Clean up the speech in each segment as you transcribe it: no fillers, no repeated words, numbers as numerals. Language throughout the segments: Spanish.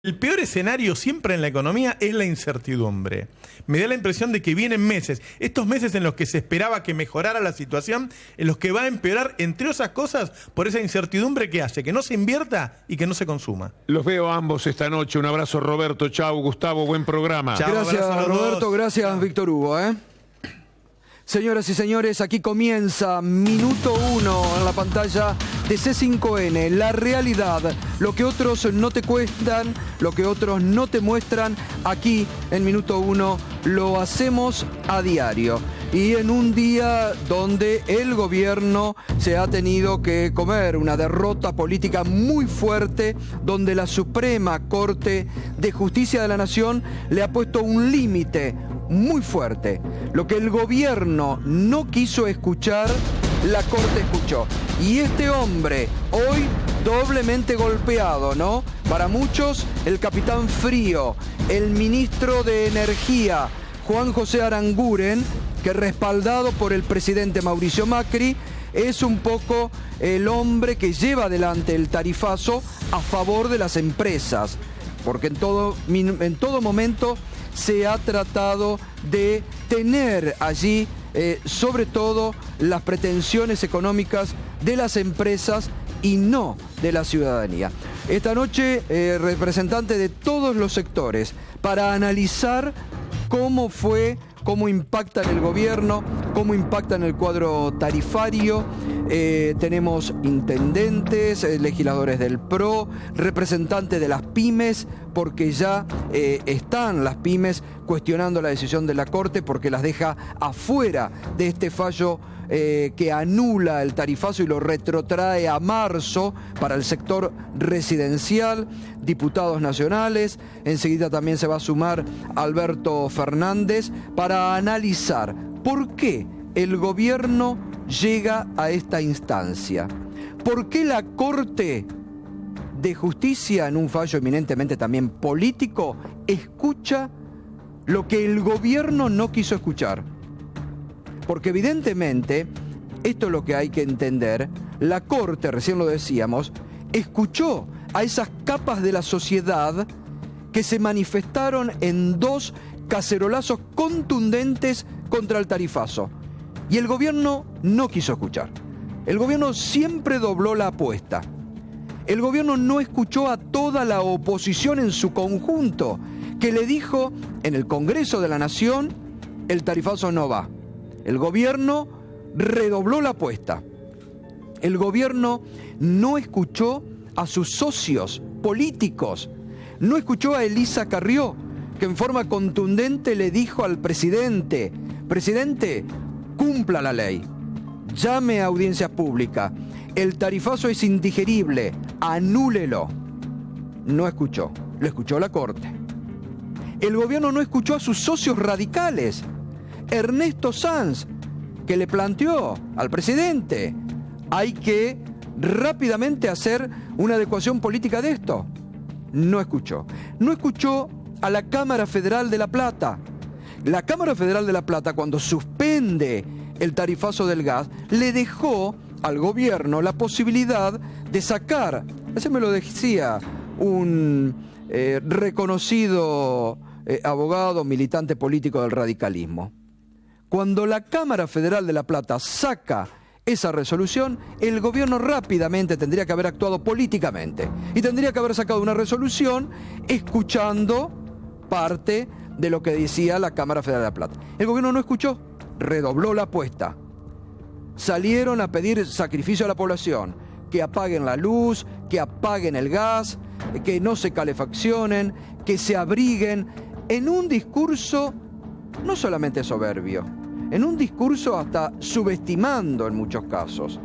El peor escenario siempre en la economía es la incertidumbre. Me da la impresión de que vienen meses, estos meses en los que se esperaba que mejorara la situación, en los que va a empeorar, entre otras cosas, por esa incertidumbre que hace que no se invierta y que no se consuma. Los veo a ambos esta noche. Un abrazo, Roberto. Chau, Gustavo. Buen programa. Chau, gracias, Roberto. Gracias, Víctor Hugo. Señoras y señores, aquí comienza Minuto 1 en la pantalla de C5N. La realidad, lo que otros no te cuentan, lo que otros no te muestran, aquí en Minuto 1 lo hacemos a diario. Y en un día donde el gobierno se ha tenido que comer una derrota política muy fuerte, donde la Suprema Corte de Justicia de la Nación le ha puesto un límite muy fuerte. Lo que el gobierno no quiso escuchar, la Corte escuchó. Y este hombre, hoy doblemente golpeado, ¿no? Para muchos, el capitán frío, el ministro de Energía, Juan José Aranguren, que respaldado por el presidente Mauricio Macri, es un poco el hombre que lleva adelante el tarifazo a favor de las empresas. Porque en todo momento se ha tratado de tener allí, sobre todo, las pretensiones económicas de las empresas y no de la ciudadanía. Esta noche, representantes de todos los sectores para analizar cómo impacta en el gobierno, cómo impacta en el cuadro tarifario. Tenemos intendentes, legisladores del PRO, representantes de las pymes, porque ya están las pymes cuestionando la decisión de la Corte porque las deja afuera de este fallo que anula el tarifazo y lo retrotrae a marzo para el sector residencial. Diputados nacionales, enseguida también se va a sumar Alberto Fernández para analizar por qué el gobierno llega a esta instancia. ¿Por qué la Corte de Justicia, en un fallo eminentemente también político, escucha lo que el gobierno no quiso escuchar? Porque evidentemente, esto es lo que hay que entender, la Corte, recién lo decíamos, escuchó a esas capas de la sociedad que se manifestaron en dos cacerolazos contundentes contra el tarifazo. Y el gobierno no quiso escuchar. El gobierno siempre dobló la apuesta. El gobierno no escuchó a toda la oposición en su conjunto, que le dijo en el Congreso de la Nación, el tarifazo no va. El gobierno redobló la apuesta. El gobierno no escuchó a sus socios políticos. No escuchó a Elisa Carrió, que en forma contundente le dijo al presidente: presidente, cumpla la ley, llame a audiencia pública, el tarifazo es indigerible, anúlelo. No escuchó, lo escuchó la Corte. El gobierno no escuchó a sus socios radicales. Ernesto Sanz, que le planteó al presidente: hay que rápidamente hacer una adecuación política de esto. No escuchó. No escuchó a la Cámara Federal de La Plata. La Cámara Federal de La Plata, cuando suspende el tarifazo del gas, le dejó al gobierno la posibilidad de sacar, ese me lo decía un reconocido abogado, militante político del radicalismo. Cuando la Cámara Federal de La Plata saca esa resolución, el gobierno rápidamente tendría que haber actuado políticamente y tendría que haber sacado una resolución escuchando parte de lo que decía la Cámara Federal de La Plata. El gobierno no escuchó, redobló la apuesta. Salieron a pedir sacrificio a la población, que apaguen la luz, que apaguen el gas, que no se calefaccionen, que se abriguen, en un discurso no solamente soberbio, en un discurso hasta subestimando en muchos casos,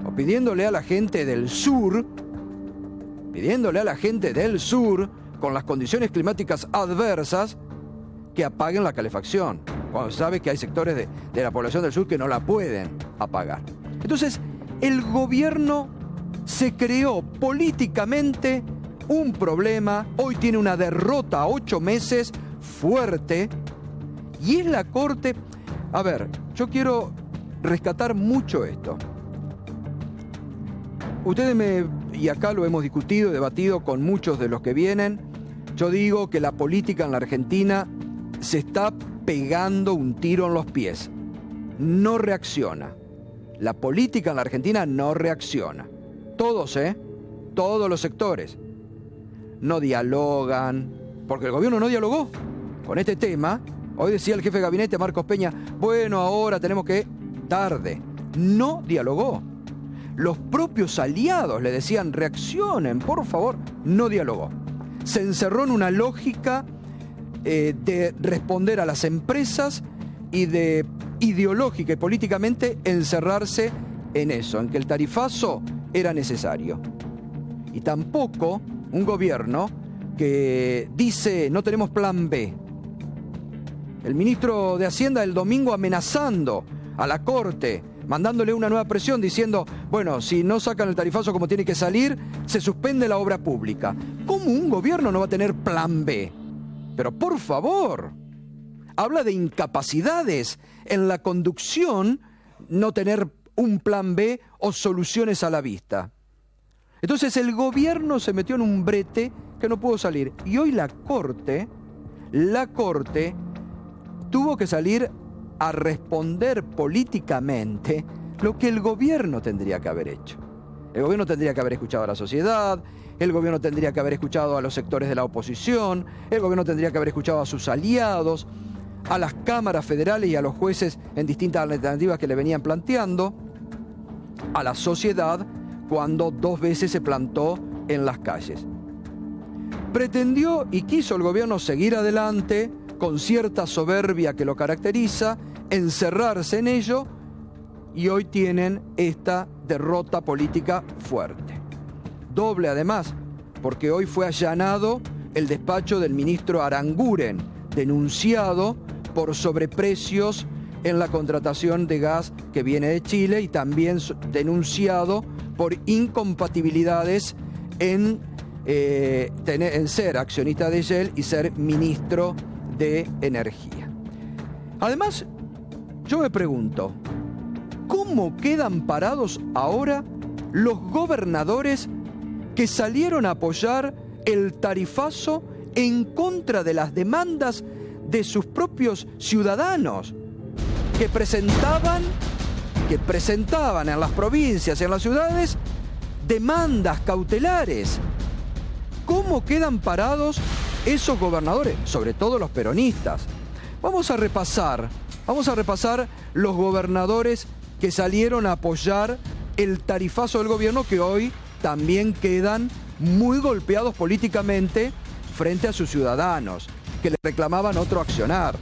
o pidiéndole a la gente del sur, con las condiciones climáticas adversas, que apaguen la calefacción, cuando se sabe que hay sectores de la población del sur que no la pueden apagar. Entonces, el gobierno se creó políticamente un problema, hoy tiene una derrota a 8 meses fuerte, y es la Corte. A ver, yo quiero rescatar mucho esto. Ustedes me y acá lo hemos discutido y debatido con muchos de los que vienen, yo digo que la política en la Argentina se está pegando un tiro en los pies. No reacciona. La política en la Argentina no reacciona. Todos, todos los sectores. No dialogan, porque el gobierno no dialogó con este tema. Hoy decía el jefe de gabinete, Marcos Peña, bueno, ahora tenemos que... Tarde. No dialogó. Los propios aliados le decían, reaccionen, por favor. No dialogó. Se encerró en una lógica de responder a las empresas y de ideológica y políticamente encerrarse en eso, en que el tarifazo era necesario. Y tampoco un gobierno que dice no tenemos plan B. El ministro de Hacienda el domingo amenazando a la Corte, mandándole una nueva presión diciendo, bueno, si no sacan el tarifazo como tiene que salir, se suspende la obra pública. ¿Cómo un gobierno no va a tener plan B? Pero por favor, habla de incapacidades en la conducción, no tener un plan B o soluciones a la vista. Entonces el gobierno se metió en un brete que no pudo salir. Y hoy la Corte tuvo que salir a responder políticamente lo que el gobierno tendría que haber hecho. El gobierno tendría que haber escuchado a la sociedad, el gobierno tendría que haber escuchado a los sectores de la oposición, el gobierno tendría que haber escuchado a sus aliados, a las cámaras federales y a los jueces en distintas alternativas que le venían planteando, a la sociedad cuando 2 veces se plantó en las calles. Pretendió y quiso el gobierno seguir adelante con cierta soberbia que lo caracteriza, encerrarse en ello, y hoy tienen esta derrota política fuerte. Doble además, porque hoy fue allanado el despacho del ministro Aranguren, denunciado por sobreprecios en la contratación de gas que viene de Chile y también denunciado por incompatibilidades en ser accionista de Shell y ser ministro de Energía. Además, yo me pregunto, ¿cómo quedan parados ahora los gobernadores que salieron a apoyar el tarifazo en contra de las demandas de sus propios ciudadanos que presentaban en las provincias y en las ciudades demandas cautelares? ¿Cómo quedan parados esos gobernadores, sobre todo los peronistas? Vamos a repasar los gobernadores que salieron a apoyar el tarifazo del gobierno, que hoy también quedan muy golpeados políticamente frente a sus ciudadanos, que le reclamaban otro accionar.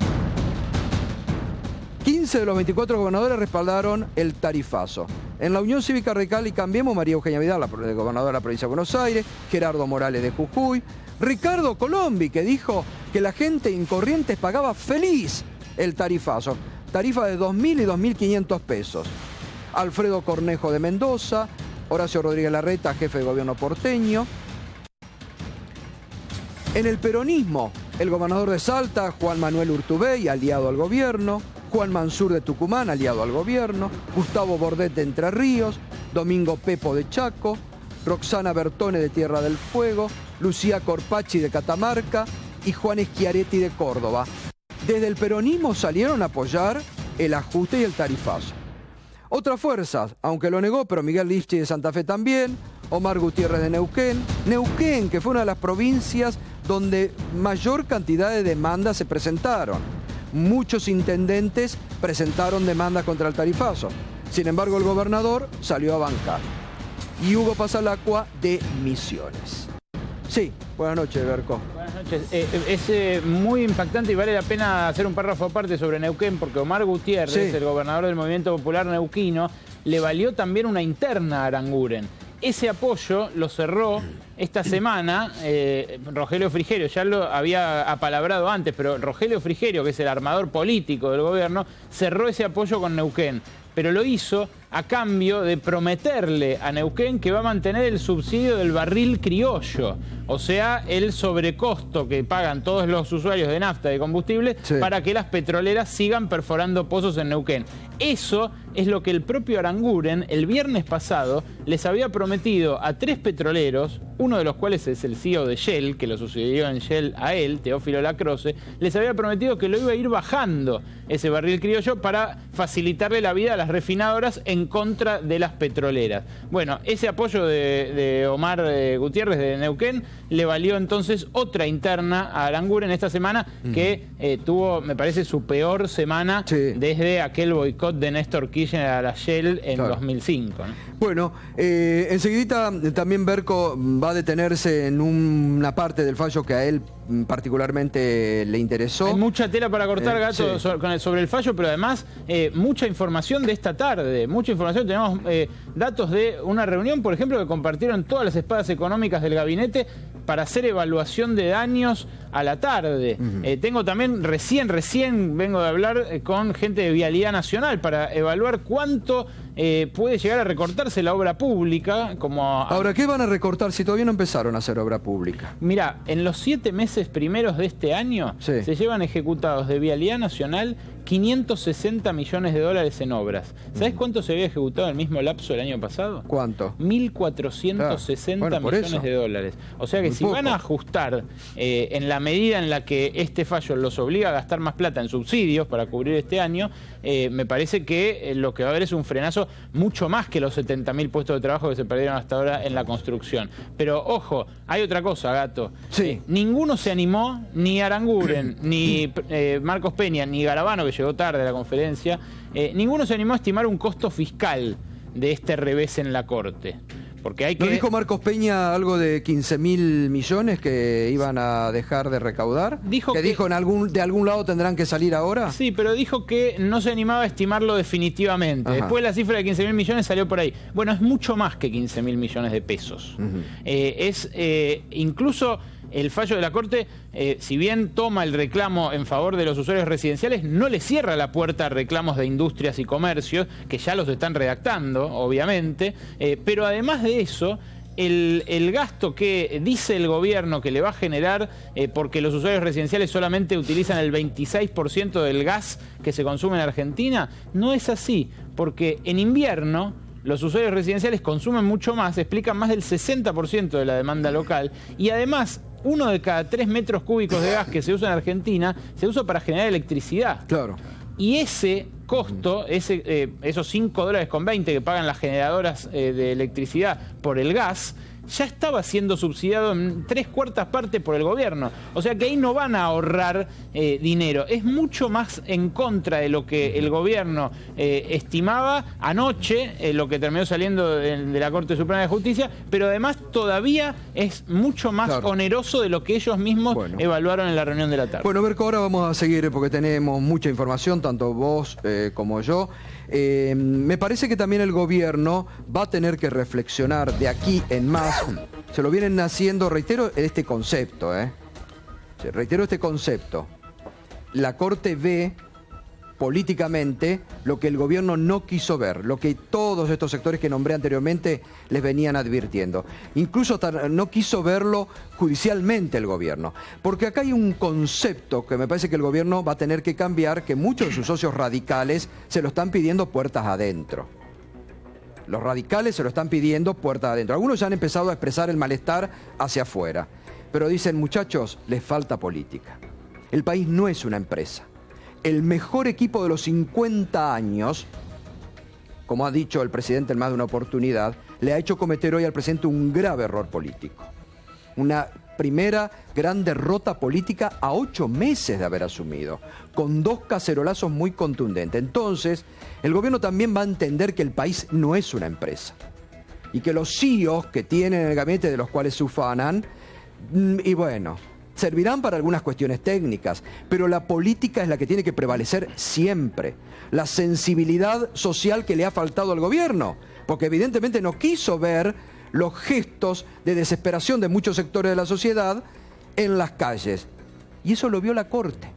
15 de los 24 gobernadores respaldaron el tarifazo. En la Unión Cívica Radical y Cambiemos, María Eugenia Vidal, la gobernadora de la provincia de Buenos Aires, Gerardo Morales de Jujuy, Ricardo Colombi, que dijo que la gente en Corrientes pagaba feliz el tarifazo, tarifa de 2.000 y 2.500 pesos. Alfredo Cornejo de Mendoza, Horacio Rodríguez Larreta, jefe de gobierno porteño. En el peronismo, el gobernador de Salta, Juan Manuel Urtubey, aliado al gobierno, Juan Mansur de Tucumán, aliado al gobierno, Gustavo Bordet de Entre Ríos, Domingo Pepo de Chaco, Roxana Bertone de Tierra del Fuego, Lucía Corpacci de Catamarca y Juan Schiaretti de Córdoba. Desde el peronismo salieron a apoyar el ajuste y el tarifazo. Otras fuerzas, aunque lo negó, pero Miguel Lifchi de Santa Fe también, Omar Gutiérrez de Neuquén, que fue una de las provincias donde mayor cantidad de demandas se presentaron. Muchos intendentes presentaron demandas contra el tarifazo. Sin embargo, el gobernador salió a bancar. Y Hugo Pasalacqua de Misiones. Sí, buenas noches, Berco. Buenas noches. Es muy impactante y vale la pena hacer un párrafo aparte sobre Neuquén, porque Omar Gutiérrez, sí, el gobernador del Movimiento Popular neuquino, le valió también una interna a Aranguren. Ese apoyo lo cerró esta semana Rogelio Frigerio. Ya lo había apalabrado antes, pero Rogelio Frigerio, que es el armador político del gobierno, cerró ese apoyo con Neuquén. Pero lo hizo a cambio de prometerle a Neuquén que va a mantener el subsidio del barril criollo, o sea, el sobrecosto que pagan todos los usuarios de nafta y de combustible para que las petroleras sigan perforando pozos en Neuquén. Eso es lo que el propio Aranguren el viernes pasado les había prometido a 3 petroleros, uno de los cuales es el CEO de Shell, que lo sucedió en Shell a él, Teófilo Lacroze. Les había prometido que lo iba a ir bajando ese barril criollo para facilitarle la vida a las refinadoras en contra de las petroleras. Bueno, ese apoyo de Omar Gutiérrez de Neuquén le valió entonces otra interna a Aranguren esta semana, que tuvo, me parece, su peor semana desde aquel boicot de Néstor Kirchner a la Shell en 2005, ¿no? Bueno, enseguidita también Berco va a detenerse en una parte del fallo que a él particularmente le interesó. Hay mucha tela para cortar, Gato, sobre el fallo, pero además mucha información de esta tarde, mucha información. Tenemos datos de una reunión, por ejemplo, que compartieron todas las espadas económicas del gabinete para hacer evaluación de daños a la tarde. Tengo también, recién vengo de hablar con gente de Vialidad Nacional para evaluar cuánto puede llegar a recortarse la obra pública. Ahora, ¿qué van a recortar si todavía no empezaron a hacer obra pública? Mirá, en los 7 meses primeros de este año se llevan ejecutados de Vialidad Nacional 560 millones de dólares en obras. ¿Sabés cuánto se había ejecutado en el mismo lapso el año pasado? ¿Cuánto? 1.460 millones de dólares. O sea que si van a ajustar en la medida en la que este fallo los obliga a gastar más plata en subsidios para cubrir este año, me parece que lo que va a haber es un frenazo mucho más que los 70.000 puestos de trabajo que se perdieron hasta ahora en la construcción. Pero ojo, hay otra cosa, Gato. Ninguno se animó, ni Aranguren, ni Marcos Peña, ni Garabano, que llegó tarde a la conferencia, ninguno se animó a estimar un costo fiscal de este revés en la Corte. Porque hay que... ¿No dijo Marcos Peña algo de 15.000 millones que iban a dejar de recaudar? Dijo de algún lado tendrán que salir ahora. Sí, pero dijo que no se animaba a estimarlo definitivamente. Después la cifra de 15.000 millones salió por ahí. Bueno, es mucho más que 15.000 millones de pesos. Incluso el fallo de la Corte, si bien toma el reclamo en favor de los usuarios residenciales, no le cierra la puerta a reclamos de industrias y comercios, que ya los están redactando, obviamente, pero además de eso, el gasto que dice el gobierno que le va a generar, porque los usuarios residenciales solamente utilizan el 26% del gas que se consume en Argentina, no es así, porque en invierno los usuarios residenciales consumen mucho más, explican más del 60% de la demanda local, y además 1 de cada 3 metros cúbicos de gas que se usa en Argentina se usa para generar electricidad. Claro. Y ese costo, esos $5.20 que pagan las generadoras de electricidad por el gas, ya estaba siendo subsidiado en 3/4 partes por el gobierno. O sea que ahí no van a ahorrar dinero. Es mucho más en contra de lo que el gobierno estimaba anoche, lo que terminó saliendo de la Corte Suprema de Justicia, pero además todavía es mucho más oneroso de lo que ellos mismos evaluaron en la reunión de la tarde. Bueno, Berco, ahora vamos a seguir porque tenemos mucha información, tanto vos como yo. Me parece que también el gobierno va a tener que reflexionar de aquí en más. Se lo vienen haciendo, reitero este concepto, reitero este concepto. La Corte ve políticamente lo que el gobierno no quiso ver, lo que todos estos sectores que nombré anteriormente les venían advirtiendo. Incluso no quiso verlo judicialmente el gobierno, porque acá hay un concepto que me parece que el gobierno va a tener que cambiar, que muchos de sus socios radicales se lo están pidiendo puertas adentro. Los radicales se lo están pidiendo puertas adentro. Algunos ya han empezado a expresar el malestar hacia afuera, pero dicen, muchachos, les falta política. El país no es una empresa. El mejor equipo de los 50 años, como ha dicho el presidente en más de una oportunidad, le ha hecho cometer hoy al presidente un grave error político. Una primera gran derrota política a 8 meses de haber asumido, con 2 cacerolazos muy contundentes. Entonces, el gobierno también va a entender que el país no es una empresa y que los CEOs que tienen en el gabinete, de los cuales se ufanan, y bueno, servirán para algunas cuestiones técnicas, pero la política es la que tiene que prevalecer siempre. La sensibilidad social que le ha faltado al gobierno, porque evidentemente no quiso ver los gestos de desesperación de muchos sectores de la sociedad en las calles. Y eso lo vio la Corte.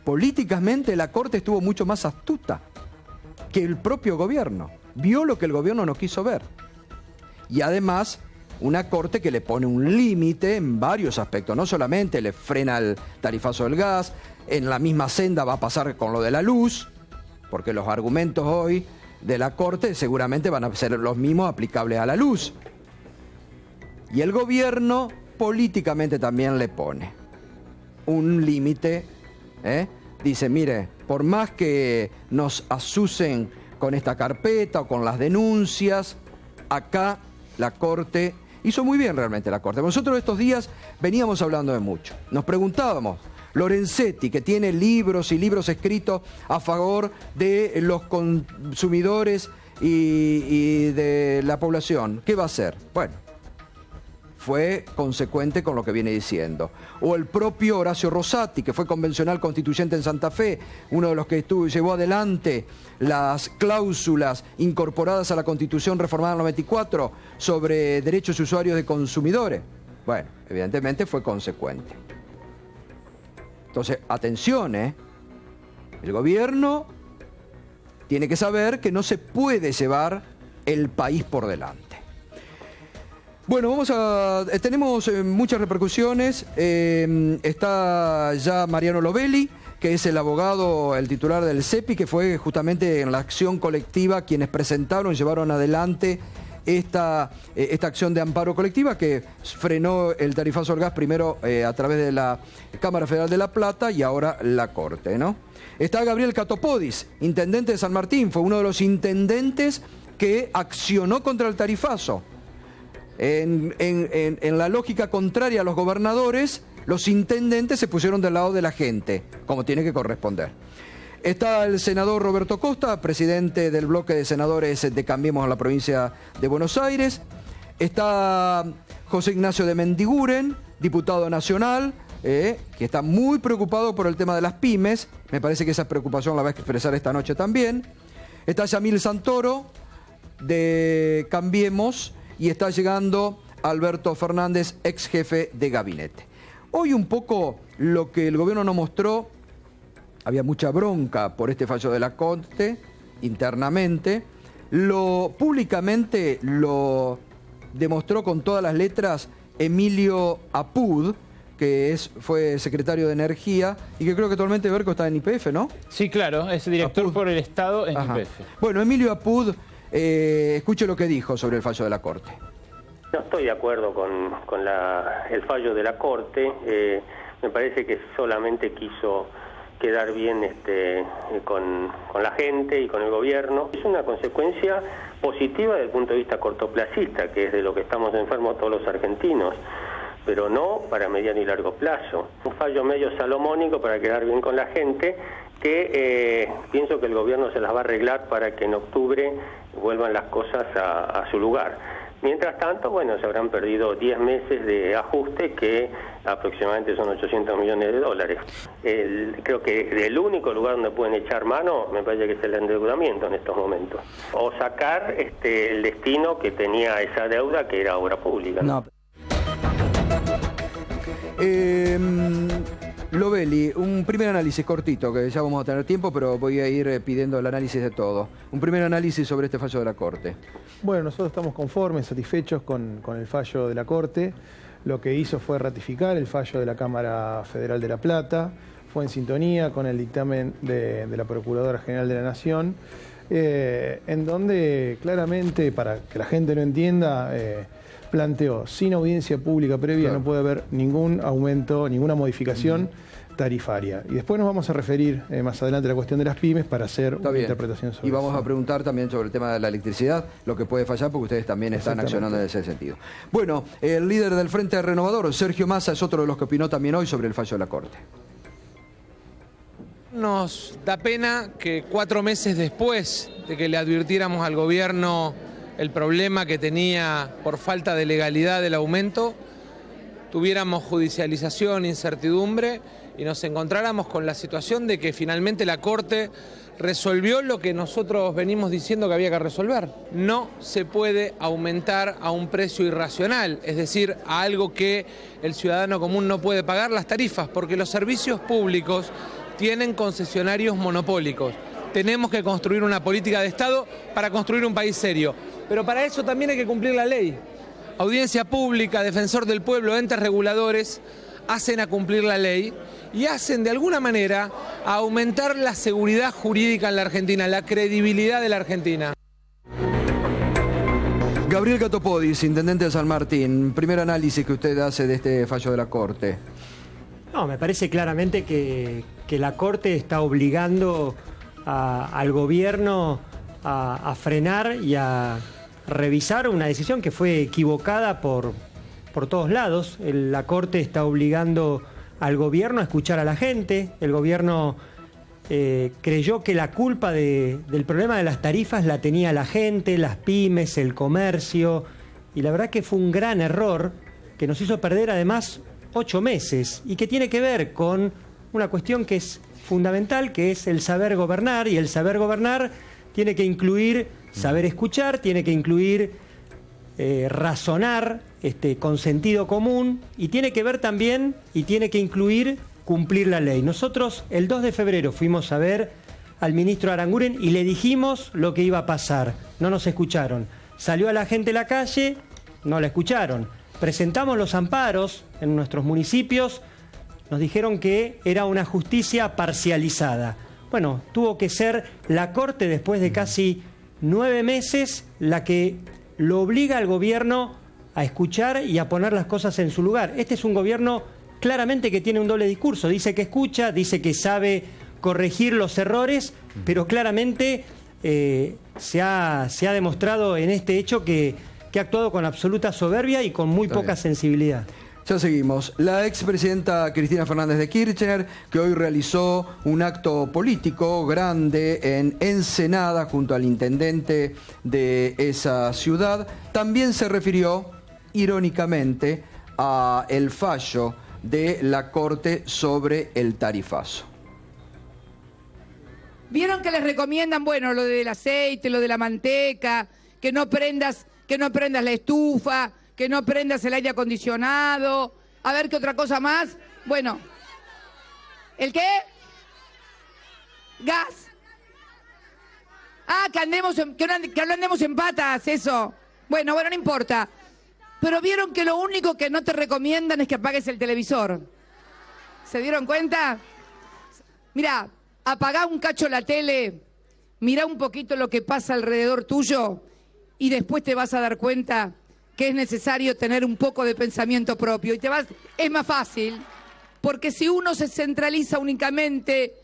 Políticamente la Corte estuvo mucho más astuta que el propio gobierno. Vio lo que el gobierno no quiso ver. Y además, una corte que le pone un límite en varios aspectos. No solamente le frena el tarifazo del gas, en la misma senda va a pasar con lo de la luz, porque los argumentos hoy de la corte seguramente van a ser los mismos aplicables a la luz. Y el gobierno políticamente también le pone un límite. Dice, mire, por más que nos asusen con esta carpeta o con las denuncias, acá la Corte hizo muy bien realmente la Corte. Nosotros estos días veníamos hablando de mucho. Nos preguntábamos, Lorenzetti, que tiene libros y libros escritos a favor de los consumidores y de la población, ¿qué va a hacer? Bueno, fue consecuente con lo que viene diciendo. O el propio Horacio Rosati, que fue convencional constituyente en Santa Fe, uno de los que llevó adelante las cláusulas incorporadas a la Constitución reformada en el 94 sobre derechos y usuarios de consumidores. Bueno, evidentemente fue consecuente. Entonces, atención, el gobierno tiene que saber que no se puede llevar el país por delante. Bueno, tenemos muchas repercusiones. Está ya Mariano Lovelli, que es el abogado, el titular del CEPI, que fue justamente en la acción colectiva quienes llevaron adelante esta acción de amparo colectiva que frenó el tarifazo al gas primero a través de la Cámara Federal de La Plata y ahora la Corte, ¿no? Está Gabriel Catopodis, intendente de San Martín, fue uno de los intendentes que accionó contra el tarifazo. En la lógica contraria a los gobernadores, los intendentes se pusieron del lado de la gente, como tiene que corresponder. Está el senador Roberto Costa, presidente del bloque de senadores de Cambiemos en la provincia de Buenos Aires. Está José Ignacio de Mendiguren, diputado nacional, que está muy preocupado por el tema de las pymes. Me parece que esa preocupación la va a expresar esta noche también. Está Yamil Santoro, de Cambiemos. Y está llegando Alberto Fernández, ex jefe de gabinete. Hoy un poco lo que el gobierno nos mostró, había mucha bronca por este fallo de la Corte internamente, públicamente lo demostró con todas las letras Emilio Apud, que fue secretario de Energía y que creo que actualmente Berco está en YPF, ¿no? Sí, claro, es director Apud por el Estado en YPF. Bueno, Emilio Apud, escuche lo que dijo sobre el fallo de la Corte. No estoy de acuerdo con el fallo de la Corte. Me parece que solamente quiso quedar bien con la gente y con el gobierno. Es una consecuencia positiva desde el punto de vista cortoplacista, que es de lo que estamos enfermos todos los argentinos, pero no para mediano y largo plazo. Un fallo medio salomónico para quedar bien con la gente, que pienso que el gobierno se las va a arreglar para que en octubre vuelvan las cosas a su lugar. Mientras tanto, bueno, se habrán perdido 10 meses de ajuste, que aproximadamente son 800 millones de dólares. Creo que el único lugar donde pueden echar mano, me parece que es el endeudamiento en estos momentos. O sacar el destino que tenía esa deuda, que era obra pública. No. Lovelli, un primer análisis cortito, que ya vamos a tener tiempo, pero voy a ir pidiendo el análisis de todo. Un primer análisis sobre este fallo de la Corte. Bueno, nosotros estamos conformes, satisfechos con el fallo de la Corte. Lo que hizo fue ratificar el fallo de la Cámara Federal de La Plata, fue en sintonía con el dictamen de la Procuradora General de la Nación, en donde claramente, para que la gente no entienda, planteó, sin audiencia pública previa, claro, no puede haber ningún aumento, ninguna modificación tarifaria. Y después nos vamos a referir más adelante a la cuestión de las pymes para hacer una interpretación sobre eso. Y vamos a preguntar también sobre el tema de la electricidad, lo que puede fallar, porque ustedes también están accionando en ese sentido. Bueno, el líder del Frente Renovador, Sergio Massa, es otro de los que opinó también hoy sobre el fallo de la Corte. Nos da pena que 4 meses después de que le advirtiéramos al gobierno el problema que tenía por falta de legalidad del aumento, tuviéramos judicialización, incertidumbre y nos encontráramos con la situación de que finalmente la Corte resolvió lo que nosotros venimos diciendo que había que resolver. No se puede aumentar a un precio irracional, es decir, a algo que el ciudadano común no puede pagar, las tarifas, porque los servicios públicos tienen concesionarios monopólicos. tenemos que construir una política de Estado para construir un país serio. Pero para eso también hay que cumplir la ley. Audiencia pública, defensor del pueblo, entes reguladores hacen a cumplir la ley y hacen de alguna manera a aumentar la seguridad jurídica en la Argentina, la credibilidad de la Argentina. Gabriel Catopodis, intendente de San Martín, primer análisis que usted hace de este fallo de la Corte. No, me parece claramente que la Corte está obligando al gobierno a frenar y a revisar una decisión que fue equivocada por todos lados. La Corte está obligando al gobierno a escuchar a la gente. El gobierno creyó que la culpa del problema de las tarifas la tenía la gente, las pymes, el comercio, y la verdad que fue un gran error que nos hizo perder además 8 meses y que tiene que ver con una cuestión que es fundamental, que es el saber gobernar, y el saber gobernar tiene que incluir saber escuchar, tiene que incluir razonar con sentido común, y tiene que ver también y tiene que incluir cumplir la ley. Nosotros el 2 de febrero fuimos a ver al ministro Aranguren y le dijimos lo que iba a pasar. No nos escucharon. Salió a la gente a la calle, no la escucharon. Presentamos los amparos en nuestros municipios, nos dijeron que era una justicia parcializada. Bueno, tuvo que ser la Corte, después de casi 9 meses, la que lo obliga al gobierno a escuchar y a poner las cosas en su lugar. Este es un gobierno claramente que tiene un doble discurso. Dice que escucha, dice que sabe corregir los errores, pero claramente se ha demostrado en este hecho que ha actuado con absoluta soberbia y con muy poca sensibilidad. Ya seguimos. La expresidenta Cristina Fernández de Kirchner, que hoy realizó un acto político grande en Ensenada junto al intendente de esa ciudad, también se refirió irónicamente a el fallo de la Corte sobre el tarifazo. ¿Vieron que les recomiendan, bueno, lo del aceite, lo de la manteca, que no prendas la estufa, que no prendas el aire acondicionado? A ver, ¿qué otra cosa más? Bueno, ¿el qué? Gas. Ah, que no andemos en patas, eso. Bueno, no importa. Pero vieron que lo único que no te recomiendan es que apagues el televisor. ¿Se dieron cuenta? Mirá, apagá un cacho la tele, mirá un poquito lo que pasa alrededor tuyo y después te vas a dar cuenta que es necesario tener un poco de pensamiento propio. Es más fácil, porque si uno se centraliza únicamente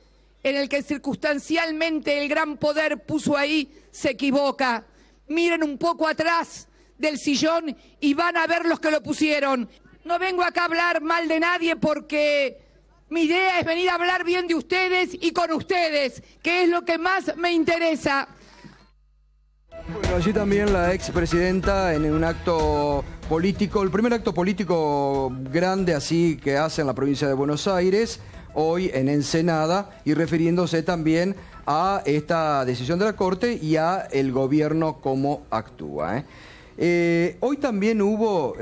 en el que circunstancialmente el gran poder puso ahí, se equivoca. Miren un poco atrás del sillón y van a ver los que lo pusieron. No vengo acá a hablar mal de nadie porque mi idea es venir a hablar bien de ustedes y con ustedes, que es lo que más me interesa. Bueno, allí también la expresidenta en un acto político, el primer acto político grande así que hace en la provincia de Buenos Aires, hoy en Ensenada, y refiriéndose también a esta decisión de la Corte y a el gobierno cómo actúa. Hoy también hubo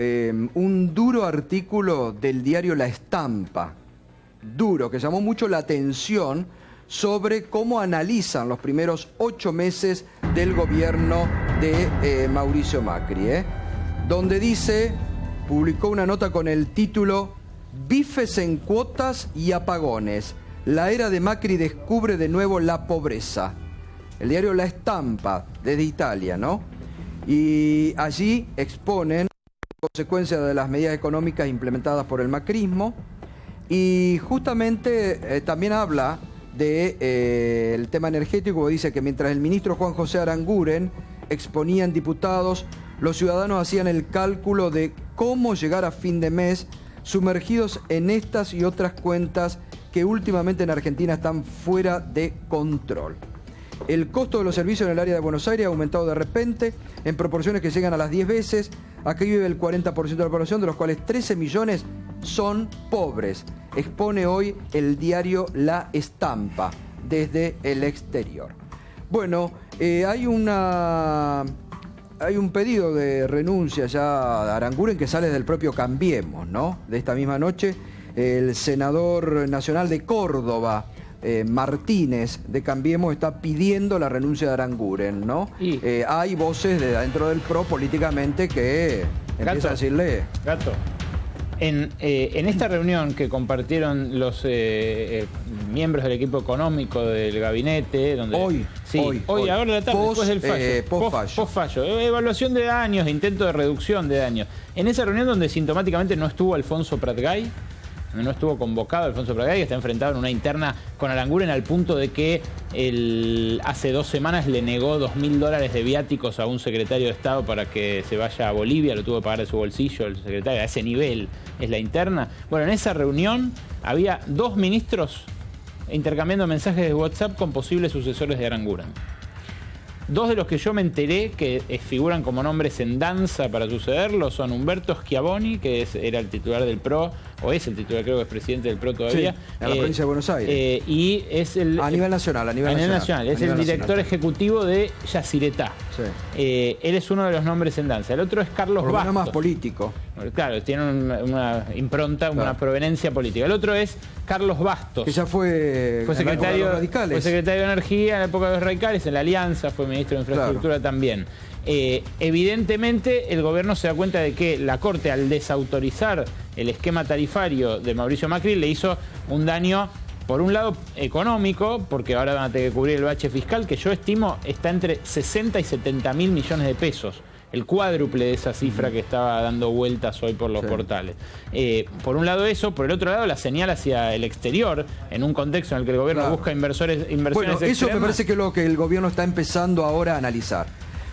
un duro artículo del diario La Estampa, duro, que llamó mucho la atención sobre cómo analizan los primeros 8 meses del gobierno de Mauricio Macri, donde dice, publicó una nota con el título "Bifes en cuotas y apagones. La era de Macri descubre de nuevo la pobreza". El diario La Estampa, desde Italia, ¿no? Y allí exponen consecuencias de las medidas económicas implementadas por el macrismo, y justamente también habla del tema energético. Dice que mientras el ministro Juan José Aranguren exponía en diputados, los ciudadanos hacían el cálculo de cómo llegar a fin de mes sumergidos en estas y otras cuentas que últimamente en Argentina están fuera de control. El costo de los servicios en el área de Buenos Aires ha aumentado de repente en proporciones que llegan a las 10 veces. Aquí vive el 40% de la población, de los cuales 13 millones son pobres. Expone hoy el diario La Estampa desde el exterior. Bueno, hay un pedido de renuncia ya de Aranguren que sale del propio Cambiemos, ¿no? De esta misma noche, el senador nacional de Córdoba, Martínez de Cambiemos está pidiendo la renuncia de Aranguren, ¿no? Hay voces de dentro del PRO políticamente que empiezan a decirle... Gato. En esta reunión que compartieron los miembros del equipo económico del gabinete, donde hoy, ahora de la tarde, después del fallo, post-fallo, evaluación de daños, intento de reducción de daños. En esa reunión donde sintomáticamente no estuvo Alfonso Pratgay, no estuvo convocado Alfonso Pratgay, que está enfrentado en una interna con Aranguren al punto de que hace 2 semanas le negó $2.000 de viáticos a un secretario de Estado para que se vaya a Bolivia, lo tuvo que pagar de su bolsillo el secretario, a ese nivel es la interna. Bueno, en esa reunión había 2 ministros intercambiando mensajes de WhatsApp con posibles sucesores de Aranguren. 2 de los que yo me enteré que figuran como nombres en danza para sucederlo son Humberto Schiavoni, que era el titular del PRO, o es el titular, creo que es presidente del PRO todavía. Sí, en la provincia de Buenos Aires. Y es el... A nivel nacional. Es el director ejecutivo de Yacyretá. Sí. Él es uno de los nombres en danza. El otro es Carlos Por lo Bastos. menos más político. Claro, tiene una impronta, una proveniencia política. El otro es Carlos Bastos. Que ya fue secretario de los radicales. Fue secretario de Energía en la época de los radicales, en la Alianza, fue ministro de Infraestructura también. Evidentemente el gobierno se da cuenta de que la Corte, al desautorizar el esquema tarifario de Mauricio Macri, le hizo un daño, por un lado económico, porque ahora van a tener que cubrir el bache fiscal, que yo estimo está entre 60 y 70 mil millones de pesos. El cuádruple de esa cifra que estaba dando vueltas hoy por los portales. Por un lado eso, por el otro lado la señal hacia el exterior, en un contexto en el que el gobierno busca inversiones bueno, extremas. Eso me parece que es lo que el gobierno está empezando ahora a analizar.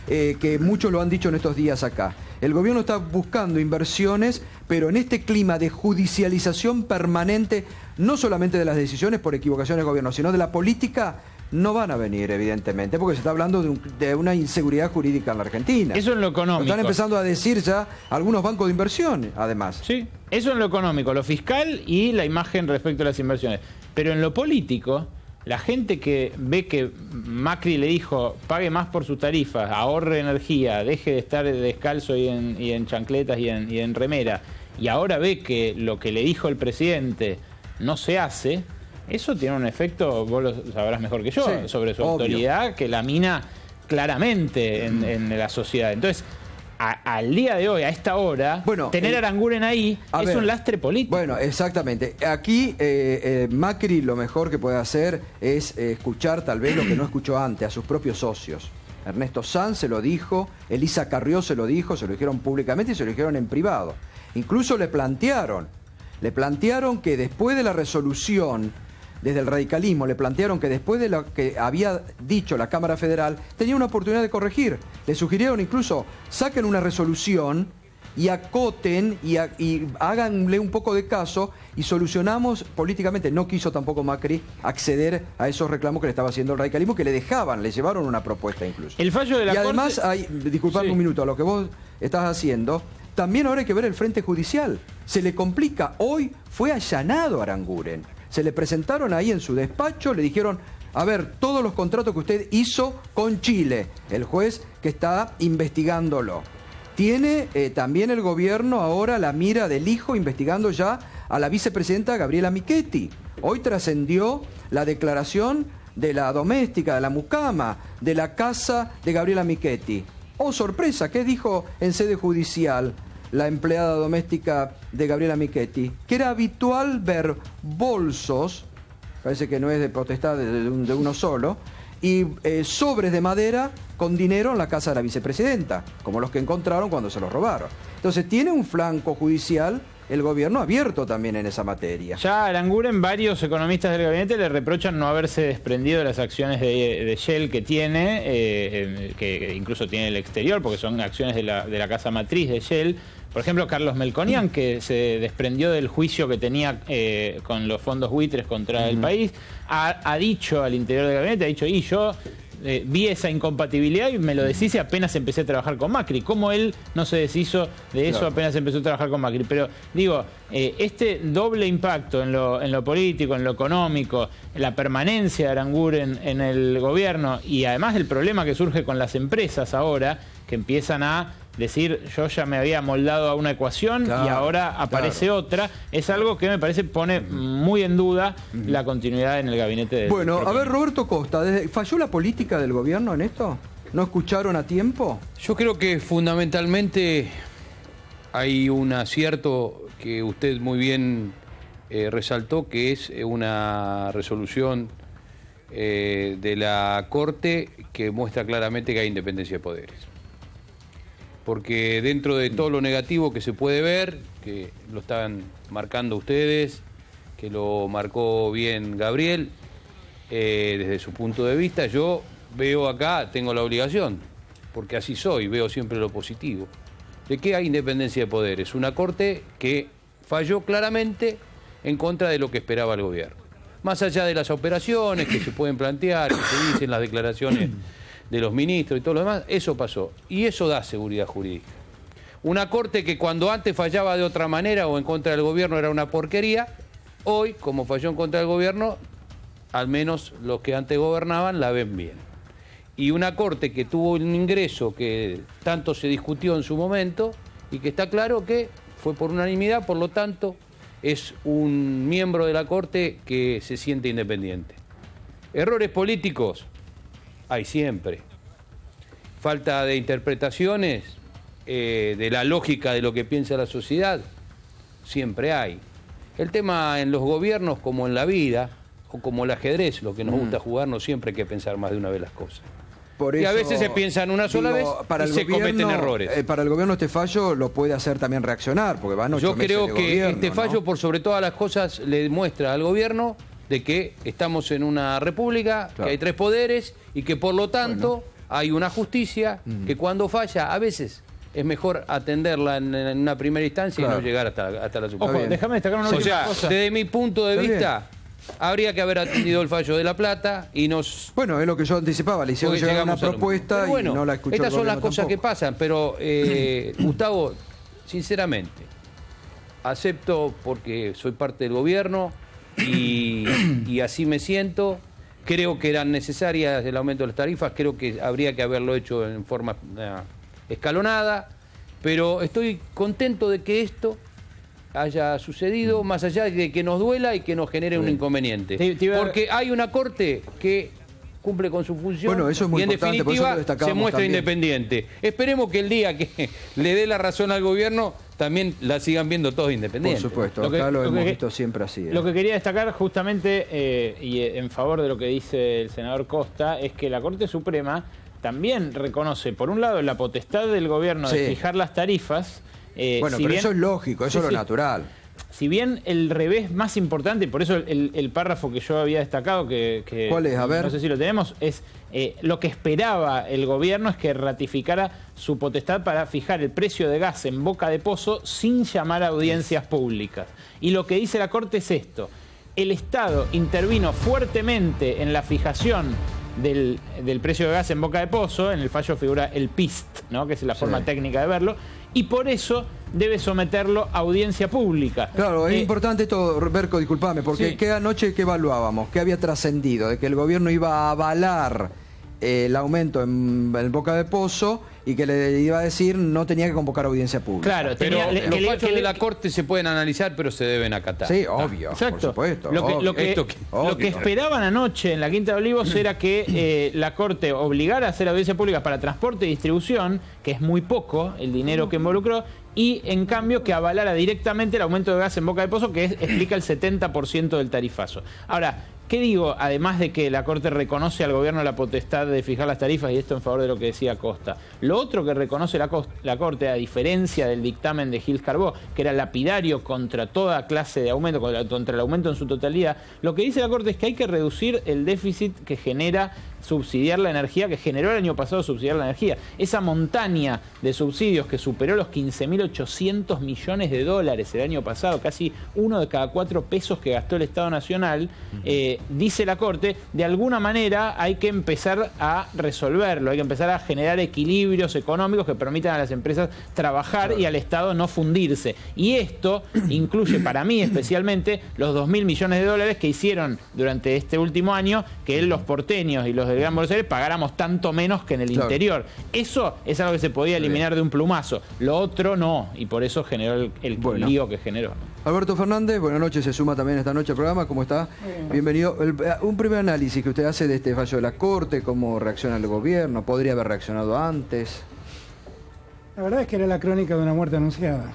Que muchos lo han dicho en estos días acá. El gobierno está buscando inversiones, pero en este clima de judicialización permanente, no solamente de las decisiones por equivocaciones del gobierno, sino de la política, no van a venir, evidentemente, porque se está hablando de una inseguridad jurídica en la Argentina. Eso en lo económico. Lo están empezando a decir ya algunos bancos de inversión, además. Sí, eso en lo económico, lo fiscal y la imagen respecto a las inversiones. Pero en lo político, la gente que ve que Macri le dijo pague más por sus tarifas, ahorre energía, deje de estar descalzo y en chancletas y en remera, y ahora ve que lo que le dijo el presidente no se hace, eso tiene un efecto, vos lo sabrás mejor que yo, sobre su autoridad, que la mina claramente en la sociedad. Entonces, al día de hoy, a esta hora, tener a Aranguren ahí es un lastre político. Bueno, exactamente. Aquí Macri lo mejor que puede hacer es escuchar tal vez lo que no escuchó antes, a sus propios socios. Ernesto Sanz se lo dijo, Elisa Carrió se lo dijo, se lo dijeron públicamente y se lo dijeron en privado. Incluso le plantearon que después de la resolución, desde el radicalismo, le plantearon que después de lo que había dicho la Cámara Federal, tenía una oportunidad de corregir. Le sugirieron incluso, saquen una resolución y acoten y háganle un poco de caso y solucionamos políticamente. No quiso tampoco Macri acceder a esos reclamos que le estaba haciendo el radicalismo, que le llevaron una propuesta incluso. El fallo de la Corte... además, disculpadme un minuto, a lo que vos estás haciendo, también ahora hay que ver el frente judicial. Se le complica. Hoy fue allanado Aranguren. Se le presentaron ahí en su despacho, le dijeron, a ver, todos los contratos que usted hizo con Chile, el juez que está investigándolo. Tiene también el gobierno ahora la mira del hijo investigando ya a la vicepresidenta Gabriela Michetti. Hoy trascendió la declaración de la doméstica, de la mucama, de la casa de Gabriela Michetti. Oh, sorpresa, ¿qué dijo en sede judicial la empleada doméstica de Gabriela Michetti? Que era habitual ver bolsos, parece que no es de potestad de uno solo, y sobres de madera con dinero en la casa de la vicepresidenta, como los que encontraron cuando se los robaron. Entonces tiene un flanco judicial el gobierno abierto también en esa materia. Ya a Aranguren, varios economistas del gabinete le reprochan no haberse desprendido de las acciones de Shell que tiene, que incluso tiene el exterior, porque son acciones de la casa matriz de Shell. Por ejemplo, Carlos Melconian, que se desprendió del juicio que tenía con los fondos buitres contra el país, ha dicho al interior del gabinete, ha dicho, y yo vi esa incompatibilidad y me lo deshice apenas empecé a trabajar con Macri. ¿Cómo él no se deshizo de eso apenas empezó a trabajar con Macri? Pero digo, este doble impacto en lo político, en lo económico, en la permanencia de Aranguren en el gobierno y además el problema que surge con las empresas ahora, que empiezan a decir yo ya me había moldado a una ecuación y ahora aparece otra, es algo que me parece pone muy en duda la continuidad en el gabinete de... Bueno, a ver, Roberto Costa, ¿falló la política del gobierno en esto? ¿No escucharon a tiempo? Yo creo que fundamentalmente hay un acierto que usted muy bien resaltó, que es una resolución de la Corte que muestra claramente que hay independencia de poderes. Porque dentro de todo lo negativo que se puede ver, que lo están marcando ustedes, que lo marcó bien Gabriel, desde su punto de vista, yo veo acá, tengo la obligación, porque así soy, veo siempre lo positivo, de que hay independencia de poderes. Una Corte que falló claramente en contra de lo que esperaba el gobierno. Más allá de las operaciones que se pueden plantear, que se dicen las declaraciones de los ministros y todo lo demás, eso pasó. Y eso da seguridad jurídica. Una Corte que cuando antes fallaba de otra manera o en contra del gobierno era una porquería, hoy, como falló en contra del gobierno, al menos los que antes gobernaban la ven bien. Y una Corte que tuvo un ingreso que tanto se discutió en su momento y que está claro que fue por unanimidad, por lo tanto, es un miembro de la Corte que se siente independiente. Errores políticos hay siempre. Falta de interpretaciones de la lógica de lo que piensa la sociedad, siempre hay. El tema en los gobiernos, como en la vida, o como el ajedrez, lo que nos gusta jugar, no siempre hay que pensar más de una vez las cosas. Por y eso, a veces se piensan una sola vez y se cometen errores. Para el gobierno este fallo lo puede hacer también reaccionar, porque van 8 Yo meses creo de que gobierno, este fallo, ¿no? por sobre todas las cosas, le demuestra al gobierno de que estamos en una república, Claro. que hay 3 poderes y que por lo tanto hay una justicia que cuando falla, a veces es mejor atenderla en una primera instancia y no llegar hasta la Suprema. Ojo, déjame destacar una O última sea, cosa. desde mi punto de Está vista, habría que haber atendido el fallo de La Plata y nos... Bueno, es lo que yo anticipaba, le hicieron porque llegar una llegamos a lo mismo. propuesta Pero bueno, y no la escuchó estas el son las gobierno cosas que tampoco. pasan, pero Gustavo, sinceramente, acepto porque soy parte del gobierno y así me siento. Creo que eran necesarias el aumento de las tarifas, creo que habría que haberlo hecho en forma escalonada, pero estoy contento de que esto haya sucedido, más allá de que nos duela y que nos genere un inconveniente. Porque hay una Corte que cumple con su función Bueno, eso es muy y en importante, por eso lo definitiva se destacábamos muestra también. independiente. Esperemos que el día que le dé la razón al gobierno también la sigan viendo todos Por independientes. supuesto, Lo que- acá lo lo hemos que- visto siempre así. Lo que quería destacar justamente, y en favor de lo que dice el senador Costa, es que la Corte Suprema también reconoce, por un lado, la potestad del gobierno de Sí. fijar las tarifas. Bueno, si pero bien- eso es lógico, eso Sí, es lo sí. natural. Si bien el revés más importante, y por eso el párrafo que yo había destacado, que ¿Cuál es? A ver. no sé si lo tenemos, es lo que esperaba el gobierno es que ratificara su potestad para fijar el precio de gas en boca de pozo sin llamar a audiencias públicas. Y lo que dice la Corte es esto: el Estado intervino fuertemente en la fijación del precio de gas en boca de pozo, en el fallo figura el PIST, ¿no? Que es la forma técnica de verlo, y por eso debe someterlo a audiencia pública. Claro, es importante esto, Berco, disculpame, porque Sí. ¿qué anoche que evaluábamos? ¿Qué había trascendido? De que el gobierno iba a avalar el aumento en boca de pozo y que le iba a decir no tenía que convocar audiencia pública. Claro, Pero tenía- los que fallos de la Corte se pueden analizar, pero se deben acatar. Sí, obvio, Exacto. por supuesto. Lo que, obvio. lo que- Esto que- lo que esperaban anoche en la Quinta de Olivos era que la Corte obligara a hacer audiencia pública para transporte y distribución, que es muy poco el dinero que involucró, y en cambio que avalara directamente el aumento de gas en boca de pozo, que explica el 70% del tarifazo. Ahora, ¿qué digo? Además de que la Corte reconoce al gobierno la potestad de fijar las tarifas, y esto en favor de lo que decía Costa. Lo otro que reconoce la Corte, a diferencia del dictamen de Gil Carbó, que era lapidario contra toda clase de aumento, contra el aumento en su totalidad, lo que dice la Corte es que hay que reducir el déficit que genera subsidiar la energía, que generó el año pasado subsidiar la energía. Esa montaña de subsidios que superó los 15.800 millones de dólares el año pasado, casi 1 de cada 4 pesos que gastó el Estado Nacional, dice la Corte, de alguna manera hay que empezar a resolverlo, hay que empezar a generar equilibrios económicos que permitan a las empresas trabajar y al Estado no fundirse. Y esto incluye para mí especialmente los 2.000 millones de dólares que hicieron durante este último año que los porteños y los del Gran Buenos Aires pagáramos tanto menos que en el interior. Eso es algo que se podía eliminar de un plumazo. Lo otro no, y por eso generó el lío que generó. Alberto Fernández, buenas noches, se suma también esta noche al programa, ¿cómo está? Bienvenido. Un primer análisis que usted hace de este fallo de la Corte, cómo reacciona el gobierno, podría haber reaccionado antes. La verdad es que era la crónica de una muerte anunciada.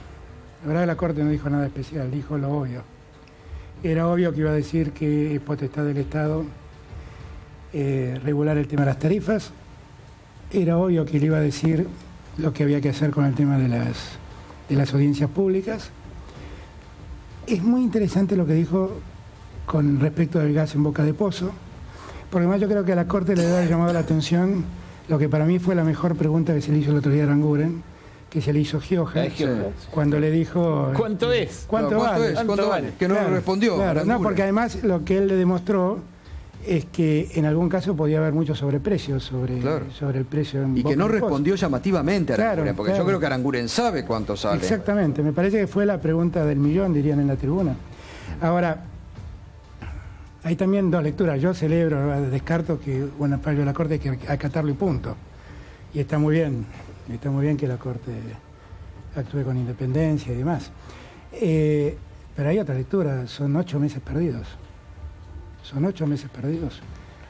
La verdad, la Corte no dijo nada especial, dijo lo obvio. Era obvio que iba a decir que es potestad del Estado regular el tema de las tarifas. Era obvio que le iba a decir lo que había que hacer con el tema de las audiencias públicas. Es muy interesante lo que dijo con respecto del gas en boca de pozo, porque además yo creo que a la Corte le debe haber llamado la atención lo que para mí fue la mejor pregunta que se le hizo el otro día a Aranguren, que se le hizo Gioja, cuando le dijo... ¿Cuánto es? ¿Cuánto vale? ¿Cuánto vale? Que no claro, respondió. Claro, no, porque además lo que él le demostró es que en algún caso podía haber mucho sobreprecio sobre el precio. Y que no respondió llamativamente a Aranguren, claro, porque yo creo que Aranguren sabe cuánto sale. Exactamente, me parece que fue la pregunta del millón, dirían en la tribuna. Ahora, hay también dos lecturas. Yo celebro, descarto que bueno, fallo de la Corte hay que acatarlo y punto. Y está muy bien que la Corte actúe con independencia y demás. Pero hay otra lectura, son 8 meses perdidos. Son 8 meses perdidos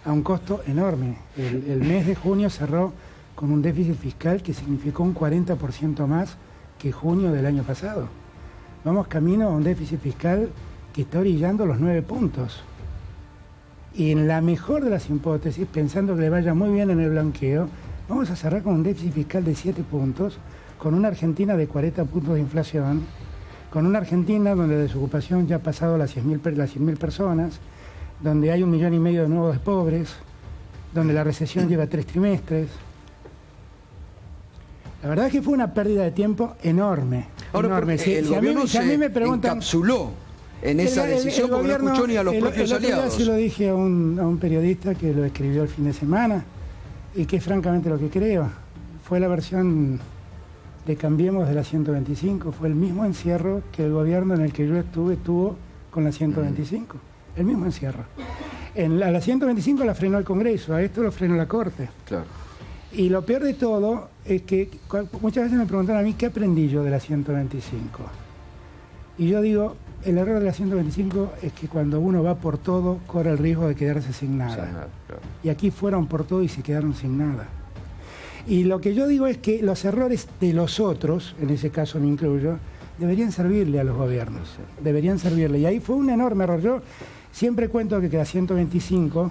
a un costo enorme. El mes de junio cerró con un déficit fiscal que significó un 40% más que junio del año pasado. Vamos camino a un déficit fiscal que está orillando los 9 puntos. Y en la mejor de las hipótesis, pensando que le vaya muy bien en el blanqueo, vamos a cerrar con un déficit fiscal de 7 puntos, con una Argentina de 40 puntos de inflación, con una Argentina donde la desocupación ya ha pasado las 100.000 personas, donde hay 1,5 millones de nuevos pobres, donde la recesión lleva 3 trimestres. La verdad es que fue una pérdida de tiempo enorme. Ahora, enorme. el gobierno si a mí me preguntan, encapsuló en esa decisión porque no escuchó ni a los propios aliados. Yo lo dije a un periodista que lo escribió el fin de semana y que es francamente lo que creo. Fue la versión de Cambiemos de la 125, fue el mismo encierro que el gobierno en el que yo estuve tuvo con la 125. El mismo encierro. A la 125 la frenó el Congreso, a esto lo frenó la Corte. Claro. Y lo peor de todo es que muchas veces me preguntan a mí qué aprendí yo de la 125. Y yo digo, el error de la 125 es que cuando uno va por todo, corre el riesgo de quedarse sin nada. Claro. Y aquí fueron por todo y se quedaron sin nada. Y lo que yo digo es que los errores de los otros, en ese caso me incluyo, deberían servirle a los gobiernos. Deberían servirle. Y ahí fue un enorme error. Yo siempre cuento que la 125,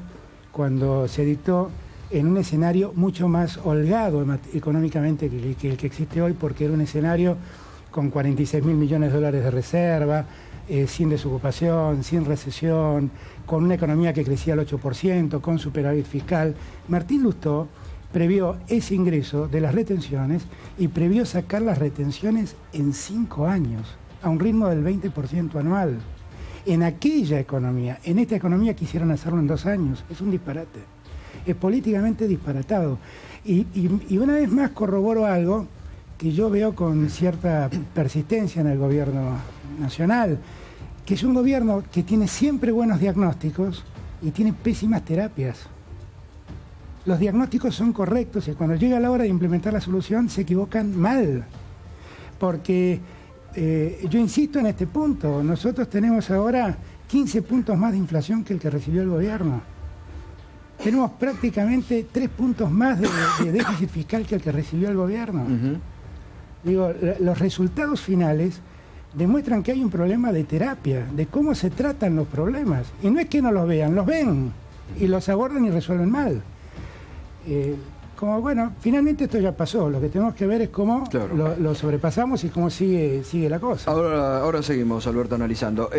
cuando se dictó en un escenario mucho más holgado económicamente que el que existe hoy, porque era un escenario con 46.000 millones de dólares de reserva, sin desocupación, sin recesión, con una economía que crecía al 8%, con superávit fiscal. Martín Lustó previó ese ingreso de las retenciones y previó sacar las retenciones en 5 años, a un ritmo del 20% anual. En aquella economía, en esta economía quisieron hacerlo en 2 años. Es un disparate. Es políticamente disparatado. Y una vez más corroboro algo que yo veo con cierta persistencia en el gobierno nacional, que es un gobierno que tiene siempre buenos diagnósticos y tiene pésimas terapias. Los diagnósticos son correctos y cuando llega la hora de implementar la solución se equivocan mal. Porque yo insisto en este punto, nosotros tenemos ahora 15 puntos más de inflación que el que recibió el gobierno. Tenemos prácticamente 3 puntos más de déficit fiscal que el que recibió el gobierno. Digo, los resultados finales demuestran que hay un problema de terapia, de cómo se tratan los problemas. Y no es que no los vean, los ven y los abordan y resuelven mal. Como bueno, finalmente esto ya pasó, lo que tenemos que ver es cómo lo sobrepasamos y cómo sigue la cosa. Ahora seguimos, Alberto, analizando.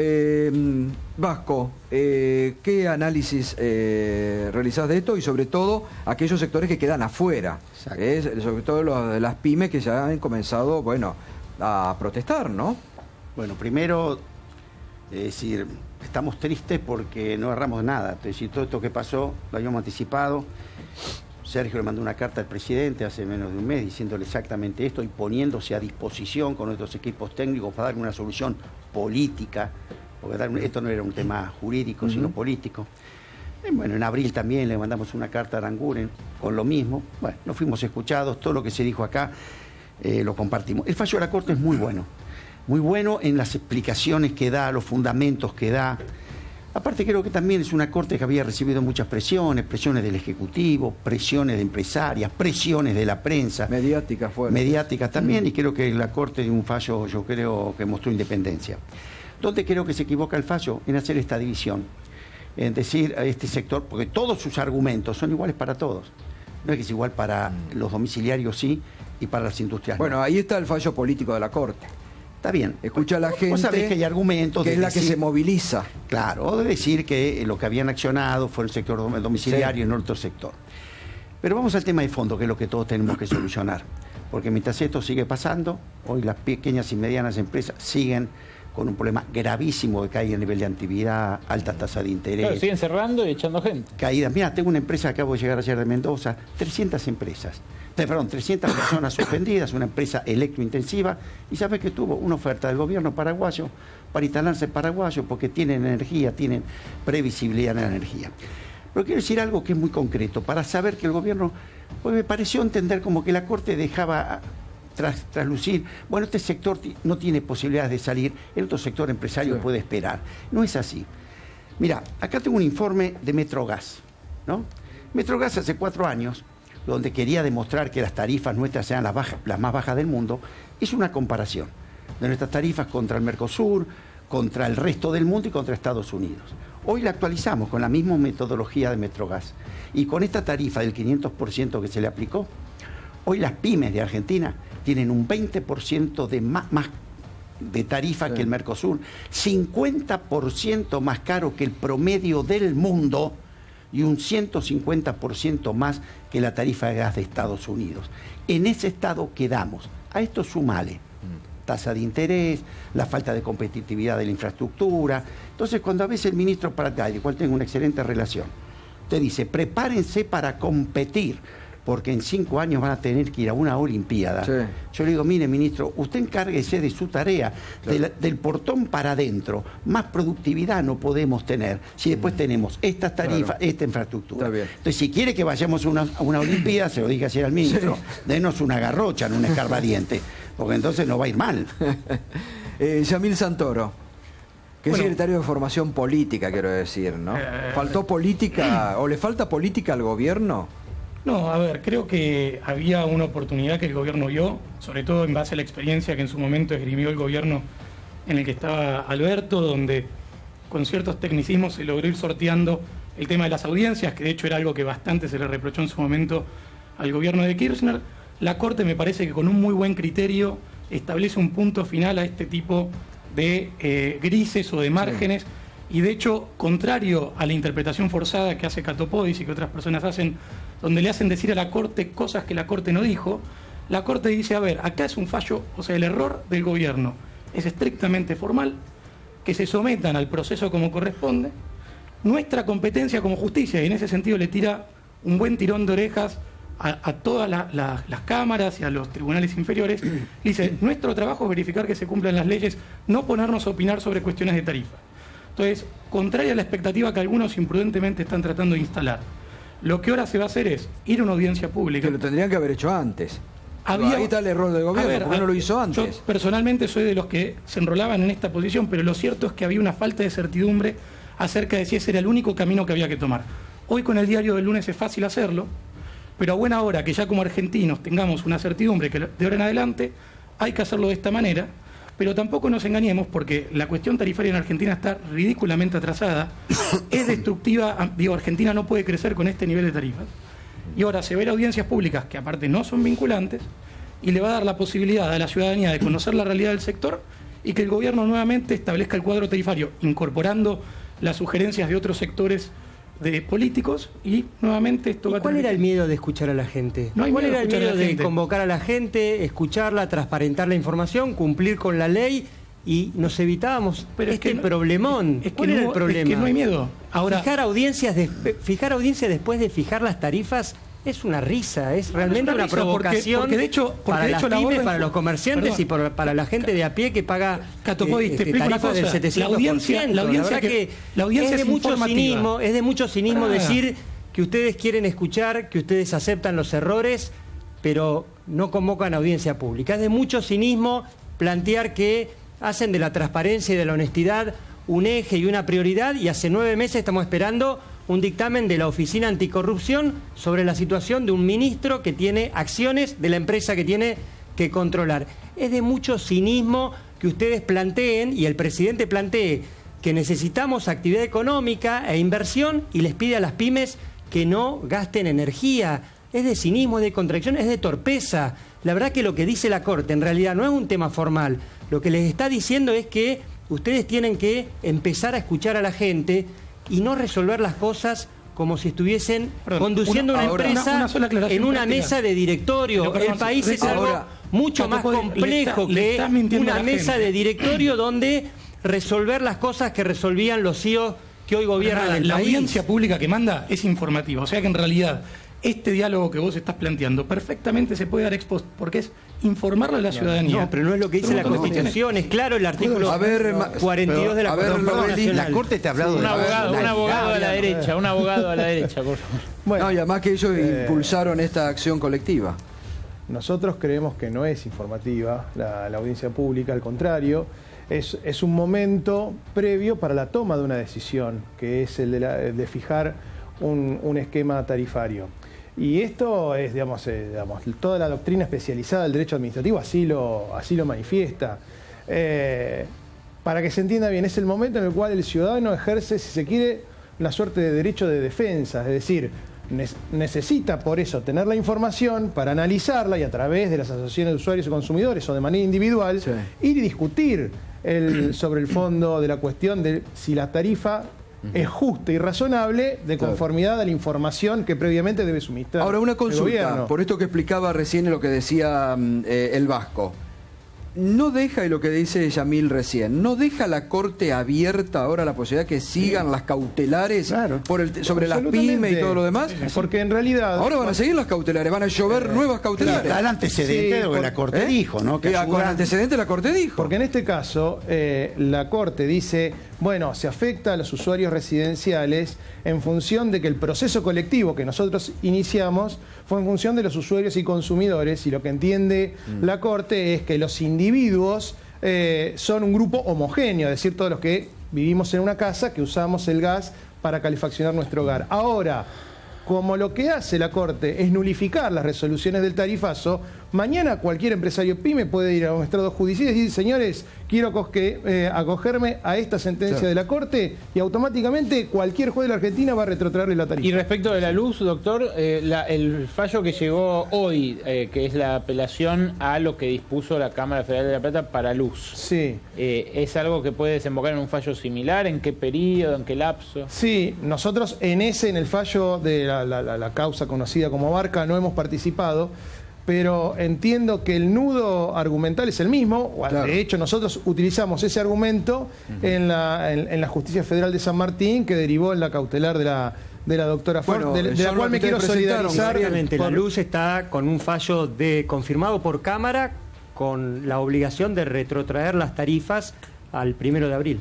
Vasco, ¿qué análisis realizás de esto y sobre todo aquellos sectores que quedan afuera? Sobre todo los de las pymes que ya han comenzado, bueno, a protestar, ¿no? Bueno, primero, es decir, estamos tristes porque no agarramos nada. Es decir, todo esto que pasó lo habíamos anticipado. Sergio le mandó una carta al presidente hace menos de un mes diciéndole exactamente esto y poniéndose a disposición con nuestros equipos técnicos para dar una solución política, porque esto no era un tema jurídico, sino político. Bueno, en abril también le mandamos una carta a Aranguren con lo mismo. Bueno, no fuimos escuchados, todo lo que se dijo acá lo compartimos. El fallo de la Corte es muy bueno en las explicaciones que da, los fundamentos que da. Aparte creo que también es una Corte que había recibido muchas presiones del Ejecutivo, presiones de empresarias, presiones de la prensa. Mediáticas fueron. Mediáticas también, y creo que la Corte de un fallo, yo creo que mostró independencia. ¿Dónde creo que se equivoca el fallo? En hacer esta división. En decir a este sector, porque todos sus argumentos son iguales para todos. No es que es igual para los domiciliarios sí y para las industrias bueno, no. Ahí está el fallo político de la Corte. Está bien. Escucha a la gente. Vos sabés que hay argumentos que de es la decir, que se moviliza. Claro, o de decir que lo que habían accionado fue el sector domiciliario y no otro sector. Pero vamos al tema de fondo, que es lo que todos tenemos que solucionar. Porque mientras esto sigue pasando, hoy las pequeñas y medianas empresas siguen con un problema gravísimo de caída a nivel de actividad, alta tasa de interés. Claro, siguen cerrando y echando gente. Caídas. Mira, tengo una empresa, acabo de llegar ayer de Mendoza, 300 empresas. 300 personas suspendidas, una empresa electrointensiva, y sabe que tuvo una oferta del gobierno paraguayo para instalarse en paraguayo porque tienen energía, tienen previsibilidad en la energía. Pero quiero decir algo que es muy concreto, para saber que el gobierno, pues me pareció entender como que la Corte dejaba traslucir, bueno, este sector no tiene posibilidades de salir, el otro sector empresario puede esperar. No es así. Mira, acá tengo un informe de Metrogas, ¿no? Metrogas hace 4 años, donde quería demostrar que las tarifas nuestras sean las más bajas del mundo, hizo una comparación de nuestras tarifas contra el Mercosur, contra el resto del mundo y contra Estados Unidos. Hoy la actualizamos con la misma metodología de Metrogas y con esta tarifa del 500% que se le aplicó, hoy las pymes de Argentina tienen un 20% de más de tarifa que el Mercosur, 50% más caro que el promedio del mundo y un 150% más que la tarifa de gas de Estados Unidos. En ese estado quedamos. A esto sumale tasa de interés, la falta de competitividad de la infraestructura. Entonces, cuando a veces el ministro Pratgay, del cual tengo una excelente relación, te dice, prepárense para competir, porque en 5 años van a tener que ir a una Olimpiada. Sí. Yo le digo, mire, ministro, usted encárguese de su tarea, del portón para adentro. Más productividad no podemos tener si después tenemos estas tarifas, esta infraestructura. Entonces, si quiere que vayamos a una Olimpiada, se lo dije ayer al ministro, denos una garrocha, no un escarbadiente, porque entonces no va a ir mal. Yamil Santoro, que es secretario de Formación Política, quiero decir, ¿no? ¿Faltó política o le falta política al gobierno? No, a ver, creo que había una oportunidad que el gobierno vio, sobre todo en base a la experiencia que en su momento esgrimió el gobierno en el que estaba Alberto, donde con ciertos tecnicismos se logró ir sorteando el tema de las audiencias, que de hecho era algo que bastante se le reprochó en su momento al gobierno de Kirchner. La Corte me parece que con un muy buen criterio establece un punto final a este tipo de grises o de márgenes, y de hecho, contrario a la interpretación forzada que hace Catopodis y que otras personas hacen, donde le hacen decir a la Corte cosas que la Corte no dijo, la Corte dice, a ver, acá es un fallo, o sea, el error del gobierno es estrictamente formal, que se sometan al proceso como corresponde, nuestra competencia como justicia, y en ese sentido le tira un buen tirón de orejas a todas las cámaras y a los tribunales inferiores, dice, nuestro trabajo es verificar que se cumplan las leyes, no ponernos a opinar sobre cuestiones de tarifa. Entonces, contraria a la expectativa que algunos imprudentemente están tratando de instalar, lo que ahora se va a hacer es ir a una audiencia pública. Que lo tendrían que haber hecho antes. Ahí está el error del gobierno, ¿por qué no lo hizo antes? Yo personalmente soy de los que se enrolaban en esta posición, pero lo cierto es que había una falta de certidumbre acerca de si ese era el único camino que había que tomar. Hoy con el diario del lunes es fácil hacerlo, pero a buena hora que ya como argentinos tengamos una certidumbre que de ahora en adelante hay que hacerlo de esta manera, pero tampoco nos engañemos porque la cuestión tarifaria en Argentina está ridículamente atrasada, es destructiva, Argentina no puede crecer con este nivel de tarifas. Y ahora se ven audiencias públicas que aparte no son vinculantes y le va a dar la posibilidad a la ciudadanía de conocer la realidad del sector y que el gobierno nuevamente establezca el cuadro tarifario, incorporando las sugerencias de otros sectores de políticos y nuevamente esto va a tener... ¿Cuál era el miedo de escuchar a la gente? No hay ¿Cuál miedo era el de escuchar miedo a la de gente. convocar a la gente, escucharla, transparentar la información, cumplir con la ley y nos evitábamos problemón? Es que ¿Cuál era el problema? Es que no hay miedo. Ahora, fijar audiencias después de fijar las tarifas es una risa, es realmente una provocación porque de hecho, para las pymes, para los comerciantes y para la gente de a pie que paga tarifas del 700%. La audiencia es de mucho cinismo, decir que ustedes quieren escuchar, que ustedes aceptan los errores, pero no convocan audiencia pública. Es de mucho cinismo plantear que hacen de la transparencia y de la honestidad un eje y una prioridad, y hace 9 meses estamos esperando un dictamen de la Oficina Anticorrupción sobre la situación de un ministro que tiene acciones de la empresa que tiene que controlar. Es de mucho cinismo que ustedes planteen, y el presidente plantee, que necesitamos actividad económica e inversión y les pide a las pymes que no gasten energía. Es de cinismo, es de contradicción, es de torpeza. La verdad que lo que dice la Corte en realidad no es un tema formal. Lo que les está diciendo es que ustedes tienen que empezar a escuchar a la gente y no resolver las cosas como si estuviesen conduciendo una empresa en una mesa de directorio. El país es algo mucho más complejo que una mesa de directorio donde resolver las cosas que resolvían los CEOs que hoy gobiernan el país. La audiencia pública que manda es informativa, o sea que en realidad este diálogo que vos estás planteando perfectamente se puede dar ex post, porque es informarle a la ciudadanía. No, pero no es lo que dice la Constitución, es claro el artículo 42 de la Constitución. La Corte te ha hablado de un abogado a la derecha, un abogado a la derecha, por favor. Bueno, no, y además que ellos impulsaron esta acción colectiva. Nosotros creemos que no es informativa la audiencia pública, al contrario, es un momento previo para la toma de una decisión, que es el de fijar un esquema tarifario. Y esto es, digamos, toda la doctrina especializada del derecho administrativo así lo manifiesta. Para que se entienda bien, es el momento en el cual el ciudadano ejerce, si se quiere, una suerte de derecho de defensa, es decir, necesita por eso tener la información para analizarla y a través de las asociaciones de usuarios y consumidores o de manera individual ir y discutir sobre el fondo de la cuestión de si la tarifa es justa y razonable de conformidad a la información que previamente debe suministrar. Ahora, una consulta, por esto que explicaba recién lo que decía el Vasco. No deja, y lo que dice Yamil recién, no deja la Corte abierta ahora la posibilidad que sigan las cautelares sobre las pymes y todo lo demás. Porque en realidad... Ahora van a seguir las cautelares, van a llover nuevas cautelares. Está el antecedente de lo que la Corte dijo, ¿no? Que con antecedente la Corte dijo. Porque en este caso, la Corte dice, bueno, se afecta a los usuarios residenciales en función de que el proceso colectivo que nosotros iniciamos fue en función de los usuarios y consumidores, y lo que entiende la Corte es que los individuos son un grupo homogéneo, es decir, todos los que vivimos en una casa, que usamos el gas para calefaccionar nuestro hogar. Ahora, como lo que hace la Corte es nulificar las resoluciones del tarifazo, mañana cualquier empresario pyme puede ir a un estrado judicial y decir, señores, quiero acogerme a esta sentencia de la Corte, y automáticamente cualquier juez de la Argentina va a retrotraerle la tarifa. Y respecto de la luz, doctor, el fallo que llegó hoy, que es la apelación a lo que dispuso la Cámara Federal de La Plata para luz. Sí. ¿Es algo que puede desembocar en un fallo similar? ¿En qué periodo? ¿En qué lapso? Sí, nosotros en el fallo de la causa conocida como Barca no hemos participado, pero entiendo que el nudo argumental es el mismo. De hecho, nosotros utilizamos ese argumento en la Justicia Federal de San Martín, que derivó en la cautelar de la doctora Ford, de la cual me quiero solidarizar. La luz está con un fallo confirmado por Cámara, con la obligación de retrotraer las tarifas al 1 de abril.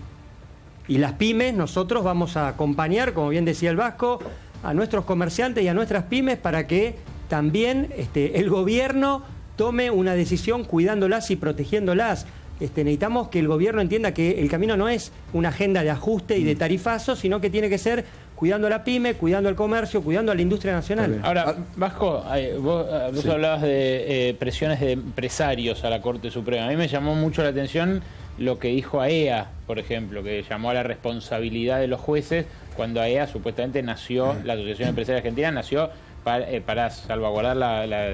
Y las pymes, nosotros vamos a acompañar, como bien decía el Vasco, a nuestros comerciantes y a nuestras pymes para que también el gobierno tome una decisión cuidándolas y protegiéndolas. Necesitamos que el gobierno entienda que el camino no es una agenda de ajuste y de tarifazo, sino que tiene que ser cuidando a la pyme, cuidando al comercio, cuidando a la industria nacional. Ahora, Vasco, vos hablabas de presiones de empresarios a la Corte Suprema. A mí me llamó mucho la atención lo que dijo AEA, por ejemplo, que llamó a la responsabilidad de los jueces cuando AEA supuestamente nació, la Asociación Empresaria Argentina nació para salvaguardar la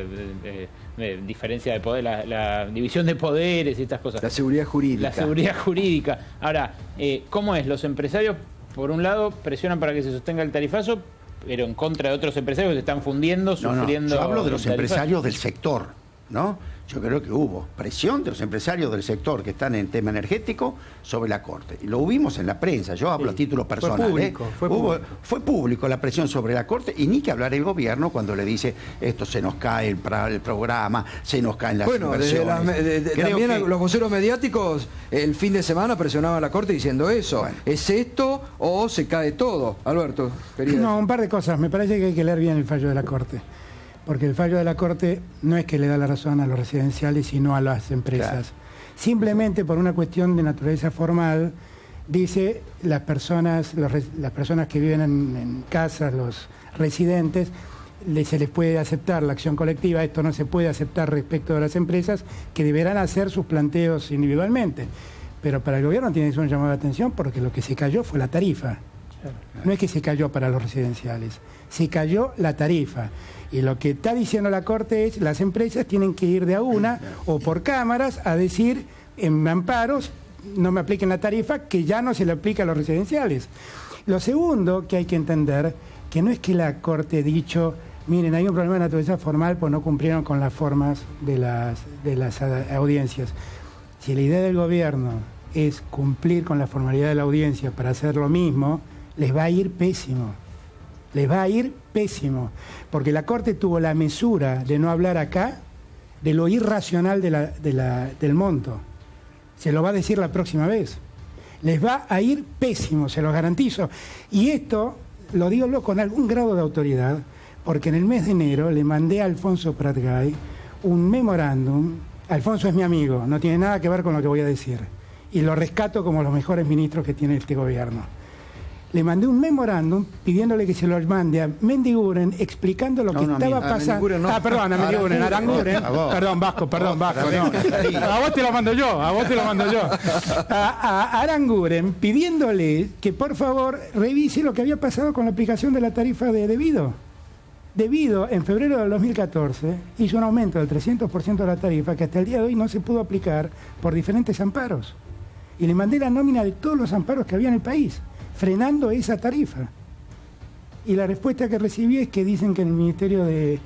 diferencia de poder, la división de poderes y estas cosas. La seguridad jurídica. La seguridad jurídica. Ahora, ¿cómo es? Los empresarios, por un lado, presionan para que se sostenga el tarifazo, pero en contra de otros empresarios que se están fundiendo, sufriendo... Yo hablo de los empresarios del sector. ¿no? Yo creo que hubo presión de los empresarios del sector que están en tema energético sobre la Corte. Y lo vimos en la prensa, yo hablo a título personal. Fue público la presión sobre la Corte, y ni que hablar el gobierno cuando le dice esto se nos cae el programa, se nos caen las inversiones. También los voceros mediáticos el fin de semana presionaban a la Corte diciendo eso. Bueno. ¿Es esto o se cae todo? Alberto, quería No, un par de cosas. Me parece que hay que leer bien el fallo de la Corte. Porque el fallo de la Corte no es que le da la razón a los residenciales, sino a las empresas. Claro. Simplemente por una cuestión de naturaleza formal, dice las personas que viven en casas, los residentes, se les puede aceptar la acción colectiva. Esto no se puede aceptar respecto de las empresas, que deberán hacer sus planteos individualmente. Pero para el gobierno tiene que ser un llamado de atención, porque lo que se cayó fue la tarifa. No es que se cayó para los residenciales, se cayó la tarifa. Y lo que está diciendo la Corte es las empresas tienen que ir de a una o por cámaras a decir en amparos no me apliquen la tarifa, que ya no se le aplica a los residenciales. Lo segundo que hay que entender, que no es que la Corte ha dicho, miren, hay un problema de naturaleza formal, pues no cumplieron con las formas de las audiencias. Si la idea del gobierno es cumplir con la formalidad de la audiencia para hacer lo mismo, les va a ir pésimo. Les va a ir pésimo, porque la Corte tuvo la mesura de no hablar acá de lo irracional del monto. Se lo va a decir la próxima vez. Les va a ir pésimo, se lo garantizo. Y esto lo digo con algún grado de autoridad, porque en el mes de enero le mandé a Alfonso Pratgay un memorándum. Alfonso es mi amigo, no tiene nada que ver con lo que voy a decir. Y lo rescato como los mejores ministros que tiene este gobierno. Le mandé un memorándum pidiéndole que se lo mande a Mendiguren explicando lo que estaba pasando. Perdón, a Mendiguren, Aranguren. Perdón, Vasco. A vos te lo mando yo, A Aranguren pidiéndole que por favor revise lo que había pasado con la aplicación de la tarifa de Debido. Debido, en febrero del 2014, hizo un aumento del 300% de la tarifa que hasta el día de hoy no se pudo aplicar por diferentes amparos. Y le mandé la nómina de todos los amparos que había en el país, frenando esa tarifa. Y la respuesta que recibí es que dicen que en el Ministerio de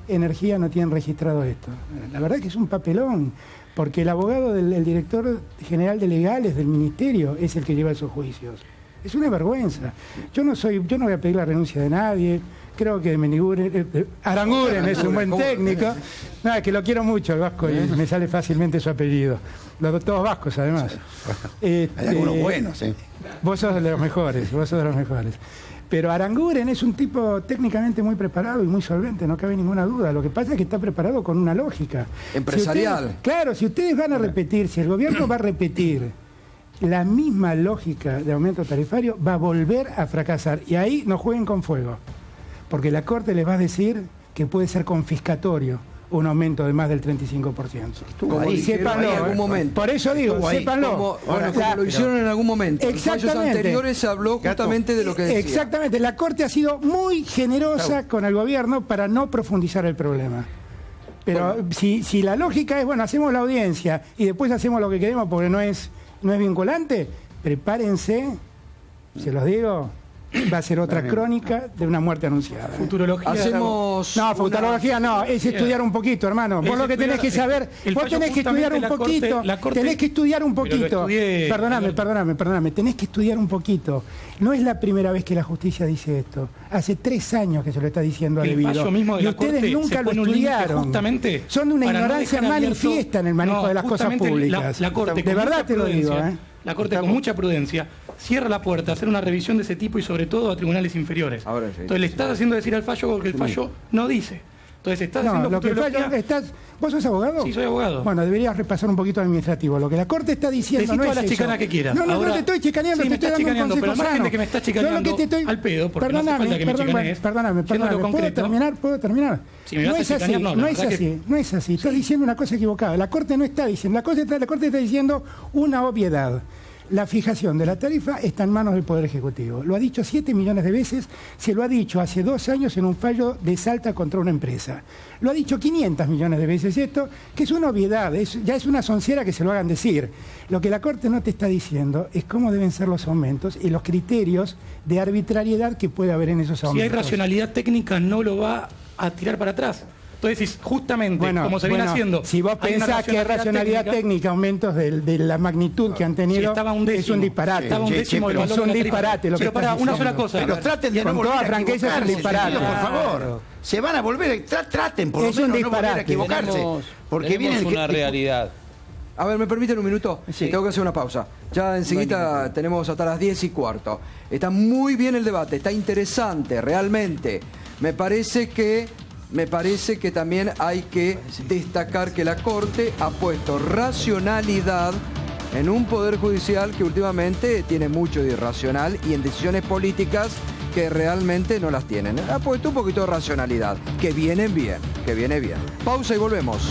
Energía no tienen registrado esto. La verdad es que es un papelón, porque el abogado del director general de legales del Ministerio es el que lleva esos juicios. Es una vergüenza. Yo no voy a pedir la renuncia de nadie. Creo que Aranguren es un buen técnico. Nada, que lo quiero mucho, el vasco, y me sale fácilmente su apellido. Todos vascos, además. Hay algunos buenos, ¿eh? Vos sos de los mejores. Pero Aranguren es un tipo técnicamente muy preparado y muy solvente, no cabe ninguna duda. Lo que pasa es que está preparado con una lógica empresarial. Si ustedes van a repetir, si el gobierno va a repetir la misma lógica de aumento tarifario, va a volver a fracasar. Y ahí no jueguen con fuego, porque la Corte les va a decir que puede ser confiscatorio un aumento de más del 35%. Sépanlo en algún momento. Por eso digo, sépanlo. Como lo hicieron en algún momento. Exactamente. En fallos anteriores se habló justamente de lo que decía. Exactamente. La Corte ha sido muy generosa con el gobierno para no profundizar el problema. Pero si la lógica es, hacemos la audiencia y después hacemos lo que queremos porque no es vinculante, prepárense, se los digo, va a ser otra crónica de una muerte anunciada. Futurología. Futurología no, es estudiar un poquito, hermano. Vos lo que tenés que saber, vos tenés que estudiar un poquito, tenés que estudiar un poquito. Perdóname, tenés que estudiar un poquito. No es la primera vez que la justicia dice esto. Hace 3 años que se lo está diciendo a Debido. Y ustedes nunca lo estudiaron. Son de una ignorancia manifiesta en el manejo de las cosas públicas. La Corte, de verdad te lo digo, La Corte con mucha prudencia cierra la puerta a hacer una revisión de ese tipo y sobre todo a tribunales inferiores. Entonces le estás haciendo decir al fallo lo que el fallo no dice. Entonces estás haciendo lo que el fallo ¿Vos sos abogado? Sí, soy abogado. Bueno, deberías repasar un poquito administrativo. Lo que la Corte está diciendo no es la chicana que quieras. No te estoy chicaneando, te estoy dando un consejo pero sano. De que me estás chicaneando al pedo, porque no hace falta que me chicanees. Perdóname. ¿Puedo terminar? Si me vas a chicanear, no es así. Estás diciendo una cosa equivocada. La Corte no está diciendo. La Corte está diciendo una obviedad. La fijación de la tarifa está en manos del Poder Ejecutivo. Lo ha dicho 7 millones de veces, se lo ha dicho hace 2 años en un fallo de Salta contra una empresa. Lo ha dicho 500 millones de veces esto, que es una obviedad, ya es una soncera que se lo hagan decir. Lo que la Corte no te está diciendo es cómo deben ser los aumentos y los criterios de arbitrariedad que puede haber en esos aumentos. Si hay racionalidad técnica, no lo va a tirar para atrás. Entonces, justamente, como se viene haciendo... Si vos hay una pensás que es racionalidad técnica, aumentos de la magnitud que han tenido, estaba un décimo, es un disparate. Estaba un décimo del valor es un de la tarifa. disparate lo que Pero para estás una diciendo. sola cosa. Pero traten de no Con volver toda a franqueza es un equivocarse, disparate. por favor. Se van a volver, traten por lo Es un menos no volver a disparate. equivocarse. Porque viene Tenemos una realidad. A ver, ¿me permiten un minuto? Sí. Tengo que hacer una pausa. Ya enseguida tenemos hasta las 10:15. Está muy bien el debate, está interesante, realmente. Me parece que también hay que destacar que la Corte ha puesto racionalidad en un Poder Judicial que últimamente tiene mucho de irracional y en decisiones políticas que realmente no las tienen. Ha puesto un poquito de racionalidad, que viene bien. Pausa y volvemos.